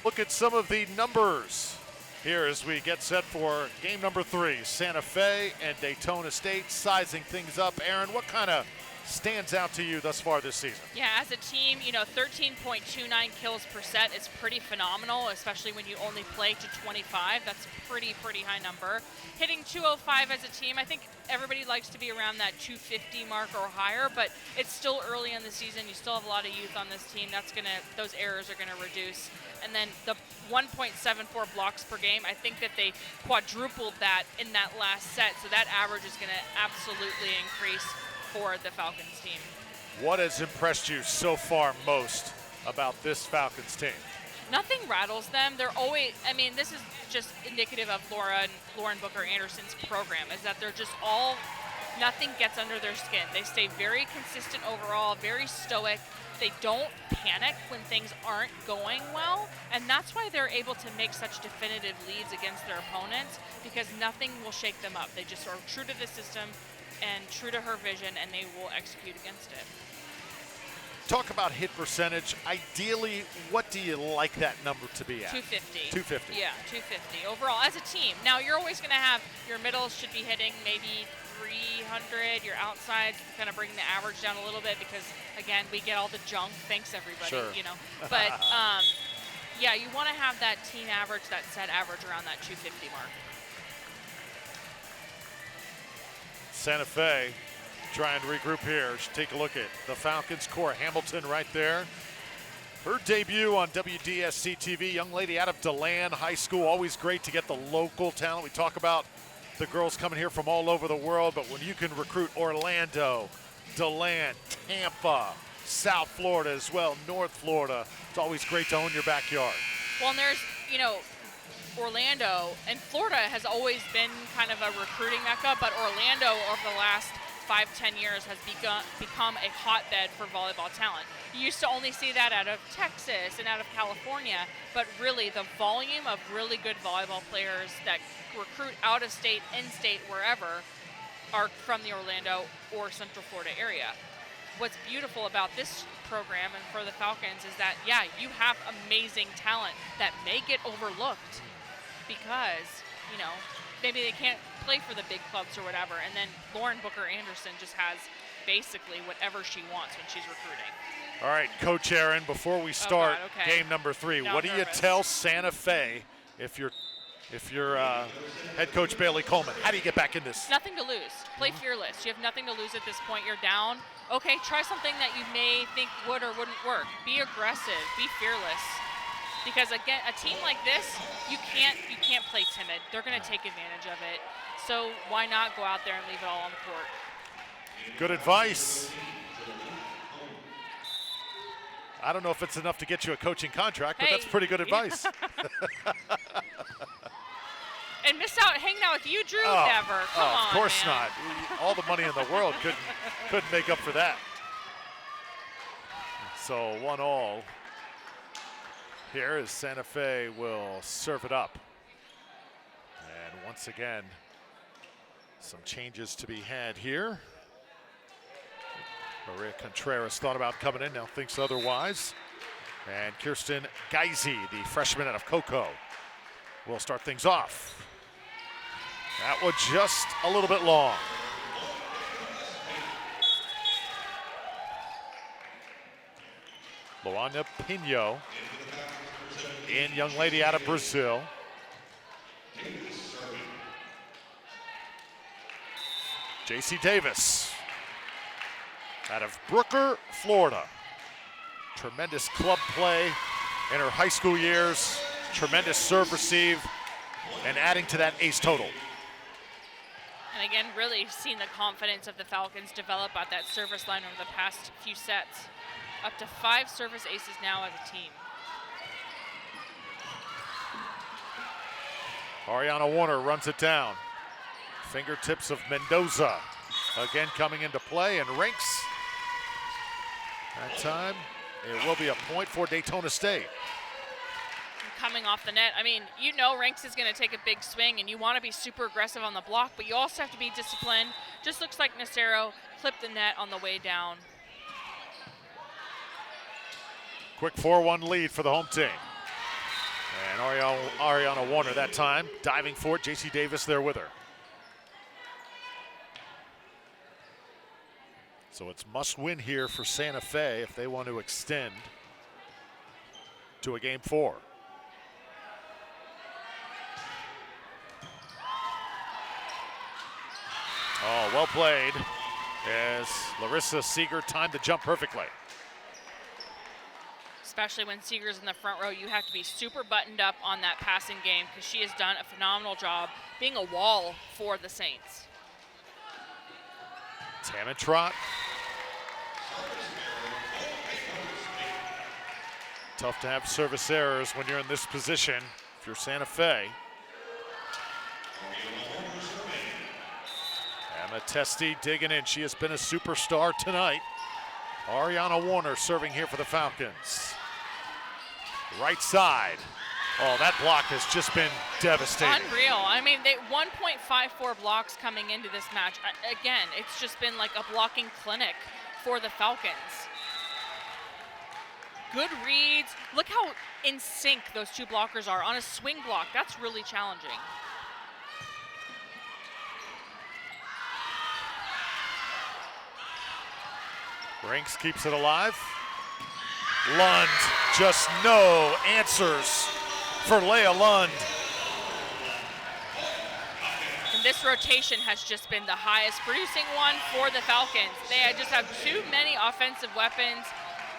Look at some of the numbers here as we get set for game number 3. Santa Fe and Daytona State sizing things up. Aaron, what kind of stands out to you thus far this season? Yeah, as a team, 13.29 kills per set is pretty phenomenal, especially when you only play to 25. That's a pretty high number. Hitting 205 as a team, I think everybody likes to be around that 250 mark or higher, but it's still early in the season. You still have a lot of youth on this team. Those errors are gonna reduce. And then the 1.74 blocks per game, I think that they quadrupled that in that last set, so that average is gonna absolutely increase for the Falcons team. What has impressed you so far most about this Falcons team? Nothing rattles them. They're always, this is just indicative of Lauren Booker Anderson's program, is that they're just nothing gets under their skin. They stay very consistent overall, very stoic. They don't panic when things aren't going well, and that's why they're able to make such definitive leads against their opponents, because nothing will shake them up. They just are true to the system and true to her vision, and they will execute against it. Talk about hit percentage. Ideally, what do you like that number to be at? 250. 250. Yeah, 250 overall as a team. Now, you're always going to have your middles should be hitting maybe 300. Your outsides kind of bring the average down a little bit because, again, we get all the junk. Thanks, everybody. Sure. But, yeah, you want to have that team average, that set average around that 250 mark. Santa Fe trying to regroup here. Take a look at the Falcons. Cora Hamilton right there. Her debut on WDSC TV, young lady out of DeLand High School. Always great to get the local talent. We talk about the girls coming here from all over the world, but when you can recruit Orlando, DeLand, Tampa, South Florida as well, North Florida, it's always great to own your backyard. Well, and there's, Orlando and Florida has always been kind of a recruiting mecca, but Orlando over the last 5-10 years has become a hotbed for volleyball talent. You used to only see that out of Texas and out of California, but really the volume of really good volleyball players that recruit out of state, in-state, wherever, are from the Orlando or Central Florida area. What's beautiful about this program and for the Falcons is that, yeah, you have amazing talent that may get overlooked because, maybe they can't play for the big clubs or whatever, and then Lauren Booker Anderson just has basically whatever she wants when she's recruiting. All right, Coach Aaron, before we start game number 3, Now what do you tell Santa Fe if you're head coach Bailey Coleman? How do you get back in this? Nothing to lose. Play fearless. You have nothing to lose at this point. You're down. Okay, try something that you may think would or wouldn't work. Be aggressive. Be fearless. Because again, a team like this, you can't play timid. They're going to take advantage of it. So why not go out there and leave it all on the court? Good advice. I don't know if it's enough to get you a coaching contract, but that's pretty good advice. And miss out hanging out with you, Drew? Never. Come on, of course man. not. All the money in the world couldn't make up for that. So 1-1 here as Santa Fe will serve it up. And once again, some changes to be had here. Maria Contreras thought about coming in, now thinks otherwise. And Kirsten Geisy, the freshman out of Cocoa, will start things off. That was just a little bit long. Luana Pino, in young lady out of Brazil. JC Davis out of Brooker, Florida. Tremendous club play in her high school years. Tremendous serve receive, and adding to that ace total. And again, really seen the confidence of the Falcons develop at that service line over the past few sets. Up to 5 service aces now as a team. Ariana Warner runs it down. Fingertips of Mendoza. Again coming into play, and Rinks. That time, it will be a point for Daytona State. Coming off the net, I mean, you know Rinks is going to take a big swing, and you want to be super aggressive on the block, but you also have to be disciplined. Just looks like Nacero clipped the net on the way down. Quick 4-1 lead for the home team. And Ariana Warner that time, diving for it. JC Davis there with her. So it's must win here for Santa Fe if they want to extend to a game 4. Oh, well played as Larissa Seeger timed the jump perfectly. Especially when Seeger's in the front row, you have to be super buttoned up on that passing game because she has done a phenomenal job being a wall for the Saints. Tammin Trott. Tough to have service errors when you're in this position if you're Santa Fe. Emma Testi digging in. She has been a superstar tonight. Ariana Warner serving here for the Falcons. Right side. Oh, that block has just been devastating. Unreal. I mean, they 1.54 blocks coming into this match. Again, it's just been like a blocking clinic for the Falcons. Good reads. Look how in sync those two blockers are on a swing block. That's really challenging. Rinks keeps it alive. Lund, just no answers for Leah Lund. And this rotation has just been the highest producing one for the Falcons. They just have too many offensive weapons.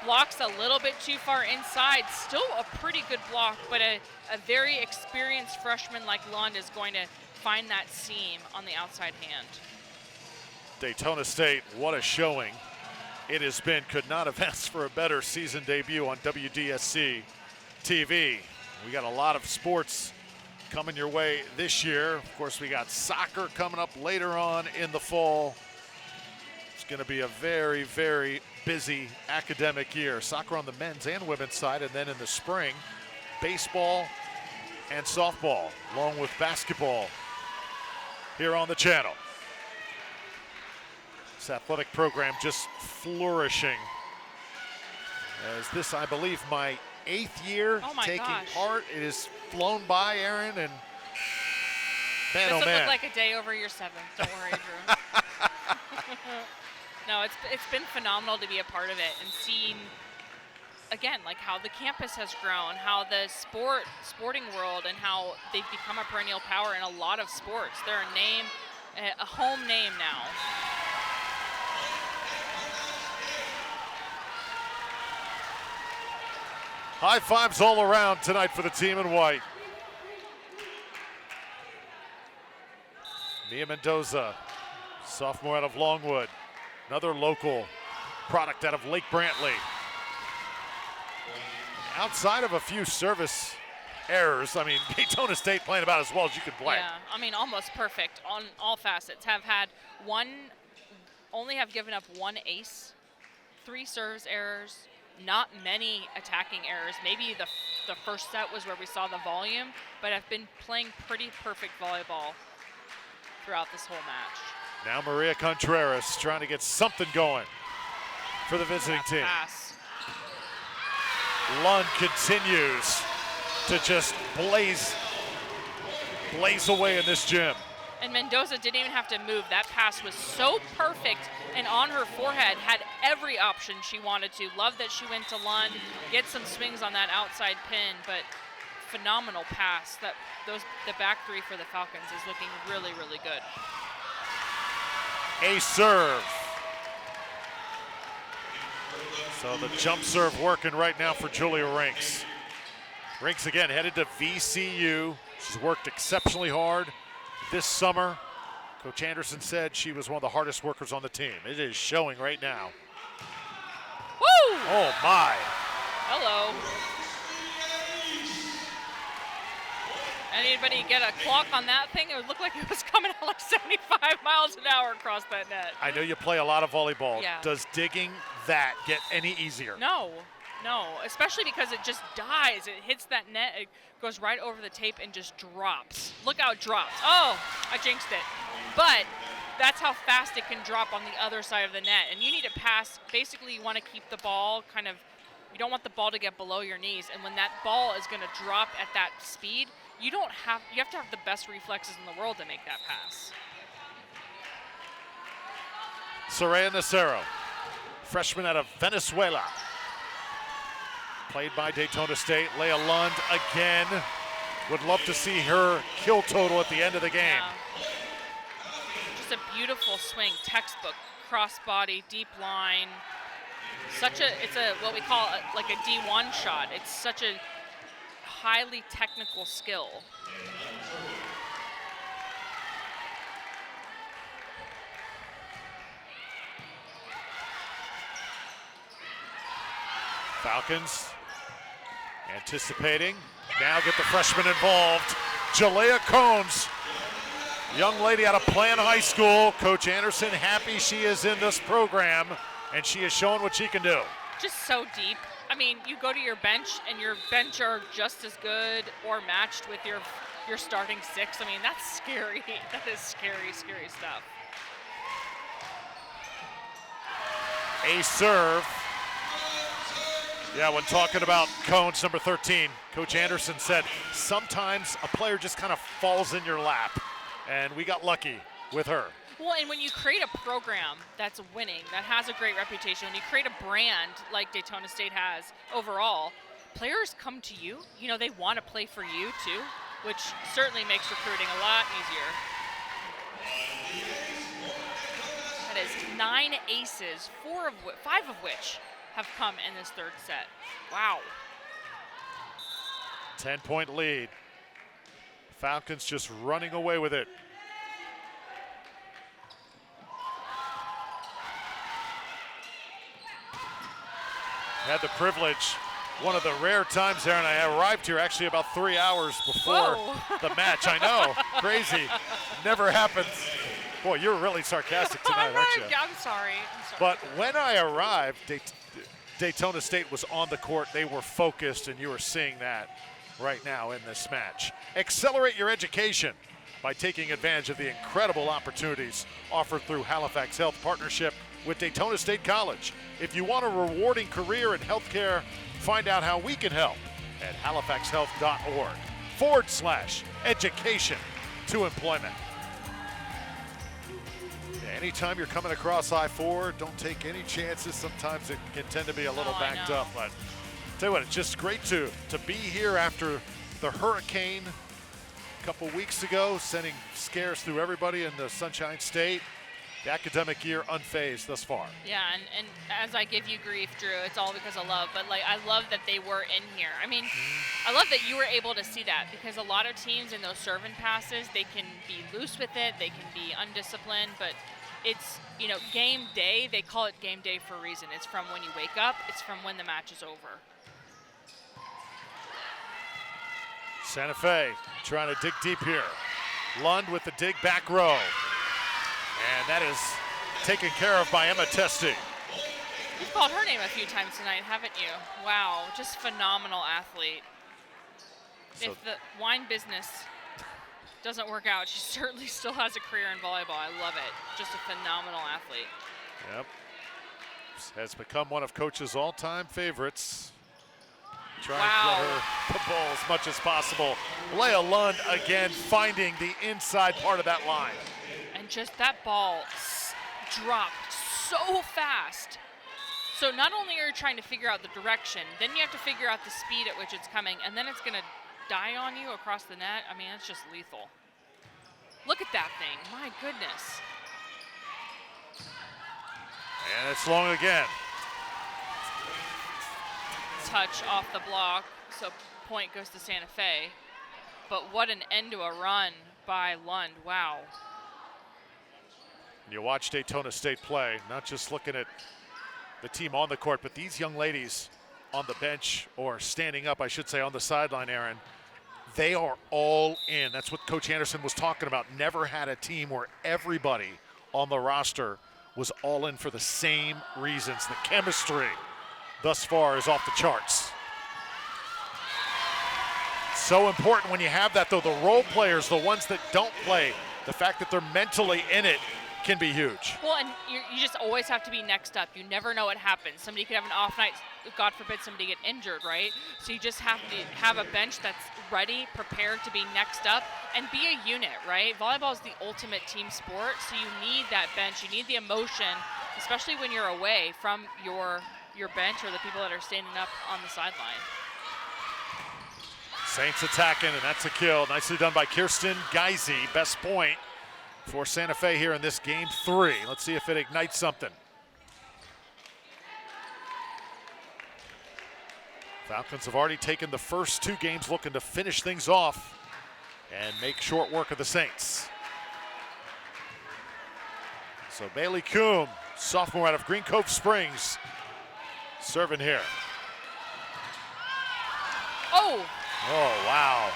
Blocks a little bit too far inside. Still a pretty good block, but a very experienced freshman like Lund is going to find that seam on the outside hand. Daytona State, what a showing it has been. Could not have asked for a better season debut on WDSC TV. We got a lot of sports coming your way this year. Of course, we got soccer coming up later on in the fall. It's going to be a very, very busy academic year. Soccer on the men's and women's side, and then in the spring, baseball and softball, along with basketball here on the channel. This athletic program just flourishing. As this, I believe, my 8th year taking part. It has flown by, Aaron, and man, this oh man. Look like a day over your 7th. Don't worry, Drew. No, it's been phenomenal to be a part of it and seeing, again, like how the campus has grown, how the sporting world, and how they've become a perennial power in a lot of sports. They're a home name now. High fives all around tonight for the team in white. Mia Mendoza, sophomore out of Longwood. Another local product out of Lake Brantley. Outside of a few service errors, I mean, Daytona State playing about as well as you can play. Yeah, I mean, almost perfect on all facets. Only have given up 1 ace, 3 service errors, not many attacking errors. Maybe the first set was where we saw the volume, but have been playing pretty perfect volleyball throughout this whole match. Now Maria Contreras trying to get something going for the visiting team. Pass. Lund continues to just blaze away in this gym. And Mendoza didn't even have to move. That pass was so perfect and on her forehead, had every option she wanted to. Love that she went to Lund, get some swings on that outside pin, but phenomenal pass. The back three for the Falcons is looking really, really good. A serve. So the jump serve working right now for Julia Rinks. Rinks again headed to VCU. She's worked exceptionally hard this summer. Coach Anderson said she was one of the hardest workers on the team. It is showing right now. Woo! Oh my. Hello. Anybody get a clock on that thing? It would look like it was coming out like 75 miles an hour across that net. I know you play a lot of volleyball. Yeah. Does digging that get any easier? No, especially because it just dies. It hits that net, it goes right over the tape and just drops. Look how it drops. Oh, I jinxed it. But that's how fast it can drop on the other side of the net. And you need to pass, basically you want to keep the ball kind of, you don't want the ball to get below your knees. And when that ball is going to drop at that speed, you have to have the best reflexes in the world to make that pass. Soraya Nacero, freshman out of Venezuela. Played by Daytona State. Leah Lund again. Would love to see her kill total at the end of the game. Yeah. Just a beautiful swing, textbook, cross body, deep line. It's what we call like a D1 shot. It's such a highly technical skill. Falcons anticipating. Now get the freshman involved. Jalea Combs, young lady out of Plan High School. Coach Anderson happy she is in this program, and she has shown what she can do. Just so deep. I mean, you go to your bench, and your bench are just as good or matched with your starting six. I mean, that's scary. That is scary, scary stuff. A serve. Yeah, when talking about Cones, number 13, Coach Anderson said sometimes a player just kind of falls in your lap, and we got lucky with her. Well, and when you create a program that's winning, that has a great reputation, when you create a brand like Daytona State has overall, players come to you. You know, they want to play for you too, which certainly makes recruiting a lot easier. That is 9 aces, 5 of which have come in this third set. Wow. 10-point lead. Falcons just running away with it. Had the privilege, one of the rare times there, and I arrived here actually about 3 hours before the match. I know, crazy, never happens. Boy, you're really sarcastic tonight, aren't you? I'm sorry. But when I arrived, Daytona State was on the court. They were focused, and you are seeing that right now in this match. Accelerate your education by taking advantage of the incredible opportunities offered through Halifax Health Partnership with Daytona State College. If you want a rewarding career in healthcare, find out how we can help at halifaxhealth.org/education to employment. Anytime you're coming across I-4, don't take any chances. Sometimes it can tend to be a little backed up. But tell you what, it's just great to be here after the hurricane a couple weeks ago, sending scares through everybody in the Sunshine State. The academic year unfazed thus far. Yeah, and as I give you grief, Drew, it's all because of love. But like, I love that they were in here. I mean, I love that you were able to see that, because a lot of teams in those serve and passes, they can be loose with it, they can be undisciplined, but it's, you know, game day. They call it game day for a reason. It's from when you wake up. It's from when the match is over. Santa Fe trying to dig deep here. Lund with the dig back row. And that is taken care of by Emma Testi. You've called her name a few times tonight, haven't you? Wow, just phenomenal athlete. So if the wine business doesn't work out, she certainly still has a career in volleyball. I love it. Just a phenomenal athlete. Yep. Has become one of Coach's all-time favorites. Try and get her the ball as much as possible. Leah Lund again finding the inside part of that line. And just that ball dropped so fast. So not only are you trying to figure out the direction, then you have to figure out the speed at which it's coming, and then it's going to die on you across the net. I mean, it's just lethal. Look at that thing. My goodness. And it's long again. Touch off the block, so point goes to Santa Fe. But what an end to a run by Lund. Wow. You watch Daytona State play, not just looking at the team on the court, but these young ladies on the bench, or standing up, I should say, on the sideline, Aaron. They are all in. That's what Coach Anderson was talking about. Never had a team where everybody on the roster was all in for the same reasons. The chemistry thus far is off the charts. So important when you have that, though. The role players, the ones that don't play, the fact that they're mentally in it can be huge. Well, and you just always have to be next up. You never know what happens. Somebody could have an off night. God forbid somebody get injured, right? So you just have to have a bench that's ready, prepared to be next up, and be a unit, right? Volleyball is the ultimate team sport, so you need that bench. You need the emotion, especially when you're away from your bench or the people that are standing up on the sideline. Saints attacking, and that's a kill. Nicely done by Kirsten Geisy. Best point for Santa Fe here in this game 3. Let's see if it ignites something. Falcons have already taken the first 2 games, looking to finish things off and make short work of the Saints. So Bailey Coombe, sophomore out of Green Cove Springs, serving here. Oh! Oh, wow.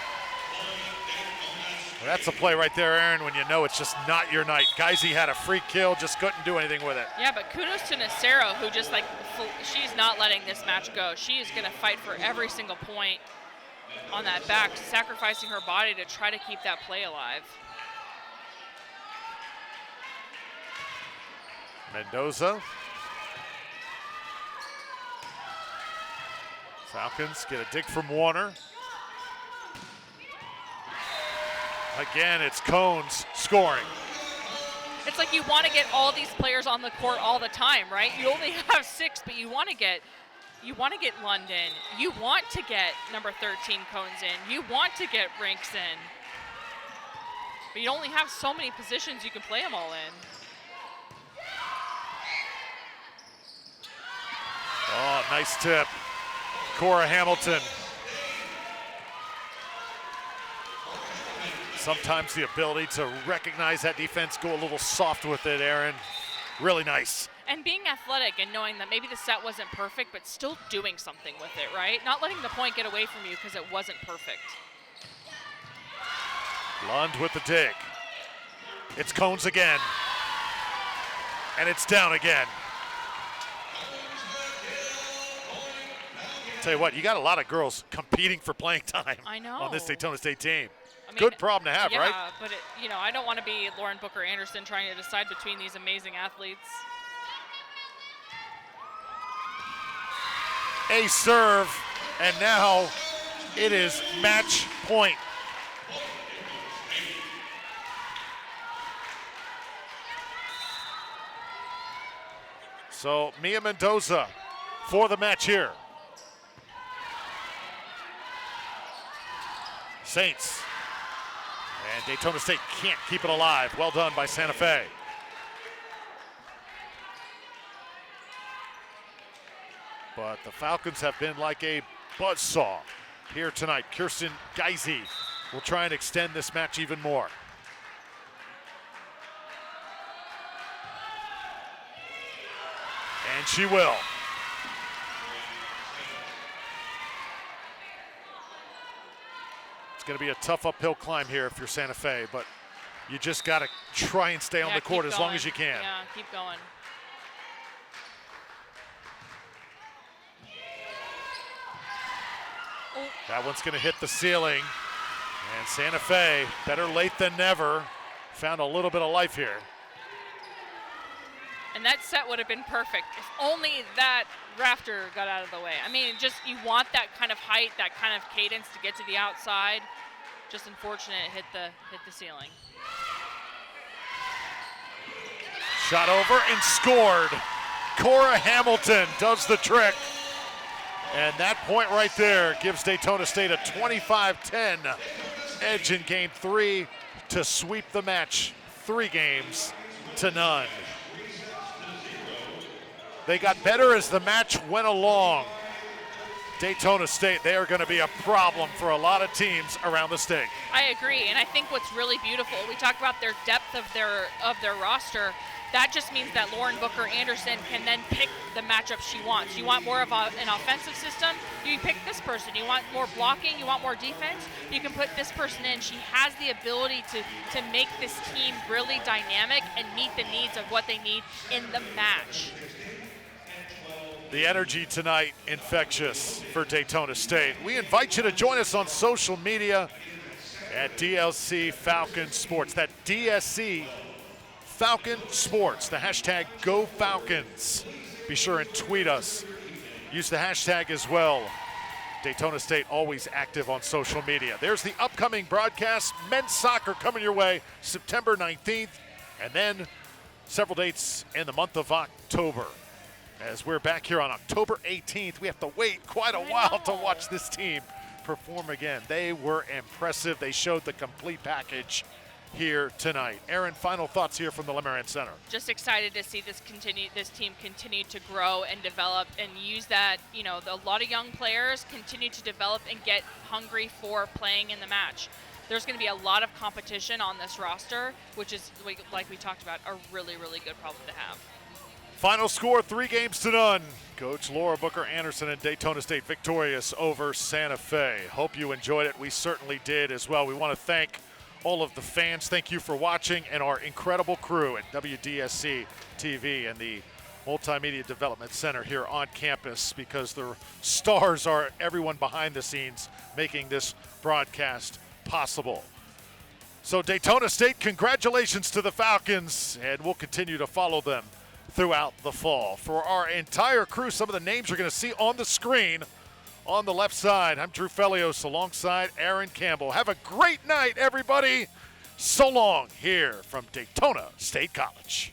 Well, that's a play right there, Aaron, when you know it's just not your night. Geisy had a free kill, just couldn't do anything with it. Yeah, but kudos to Nacero, who just she's not letting this match go. She is going to fight for every single point on that back, sacrificing her body to try to keep that play alive. Mendoza. Falcons get a dig from Warner. Again, it's Cones scoring. It's like you want to get all these players on the court all the time, right? You only have 6, but you want to get London. You want to get number 13 Cones in. You want to get Rinks in. But you only have so many positions you can play them all in. Oh, nice tip. Cora Hamilton. Sometimes the ability to recognize that defense, go a little soft with it, Aaron. Really nice. And being athletic and knowing that maybe the set wasn't perfect, but still doing something with it, right? Not letting the point get away from you because it wasn't perfect. Lund with the dig. It's Cones again. And it's down again. Tell you what, you got a lot of girls competing for playing time. I know. On this Daytona State team. I mean, good problem to have, yeah, right? Yeah, but I don't want to be Lauren Booker Anderson trying to decide between these amazing athletes. A serve, and now it is match point. So Mia Mendoza for the match here. Saints. And Daytona State can't keep it alive. Well done by Santa Fe. But the Falcons have been like a buzzsaw here tonight. Kirsten Geisy will try and extend this match even more. And she will. It's going to be a tough uphill climb here if you're Santa Fe, but you just got to try and stay on the court as long as you can. Yeah, keep going. Oh. That one's going to hit the ceiling. And Santa Fe, better late than never, found a little bit of life here. And that set would have been perfect if only that Rafter got out of the way. I mean, just you want that kind of height, that kind of cadence to get to the outside. Just unfortunate it hit the ceiling. Shot over and scored. Cora Hamilton does the trick. And that point right there gives Daytona State a 25-10 edge in game 3 to sweep the match 3-0. They got better as the match went along. Daytona State, they are going to be a problem for a lot of teams around the state. I agree, and I think what's really beautiful, we talked about their depth of their roster. That just means that Lauren Booker Anderson can then pick the matchup she wants. You want more of an offensive system, you pick this person. You want more blocking, you want more defense, you can put this person in. She has the ability to make this team really dynamic and meet the needs of what they need in the match. The energy tonight, infectious for Daytona State. We invite you to join us on social media at DLC Falcon Sports. That DSC Falcon Sports, the hashtag #GoFalcons. Be sure and tweet us. Use the hashtag as well. Daytona State always active on social media. There's the upcoming broadcast. Men's soccer coming your way September 19th, and then several dates in the month of October. As we're back here on October 18th, we have to wait quite a while to watch this team perform again. They were impressive. They showed the complete package here tonight. Aaron, final thoughts here from the Lemarant Center. Just excited to see this team continue to grow and develop and use that, a lot of young players continue to develop and get hungry for playing in the match. There's going to be a lot of competition on this roster, which is, like we talked about, a really, really good problem to have. Final score, 3-0. Coach Laura Booker Anderson and Daytona State victorious over Santa Fe. Hope you enjoyed it. We certainly did as well. We want to thank all of the fans. Thank you for watching, and our incredible crew at WDSC TV and the Multimedia Development Center here on campus, because the stars are everyone behind the scenes making this broadcast possible. So Daytona State, congratulations to the Falcons, and we'll continue to follow them throughout the fall. For our entire crew, some of the names you're going to see on the screen on the left side. I'm Drew Felios alongside Aaron Campbell. Have a great night, everybody. So long here from Daytona State College.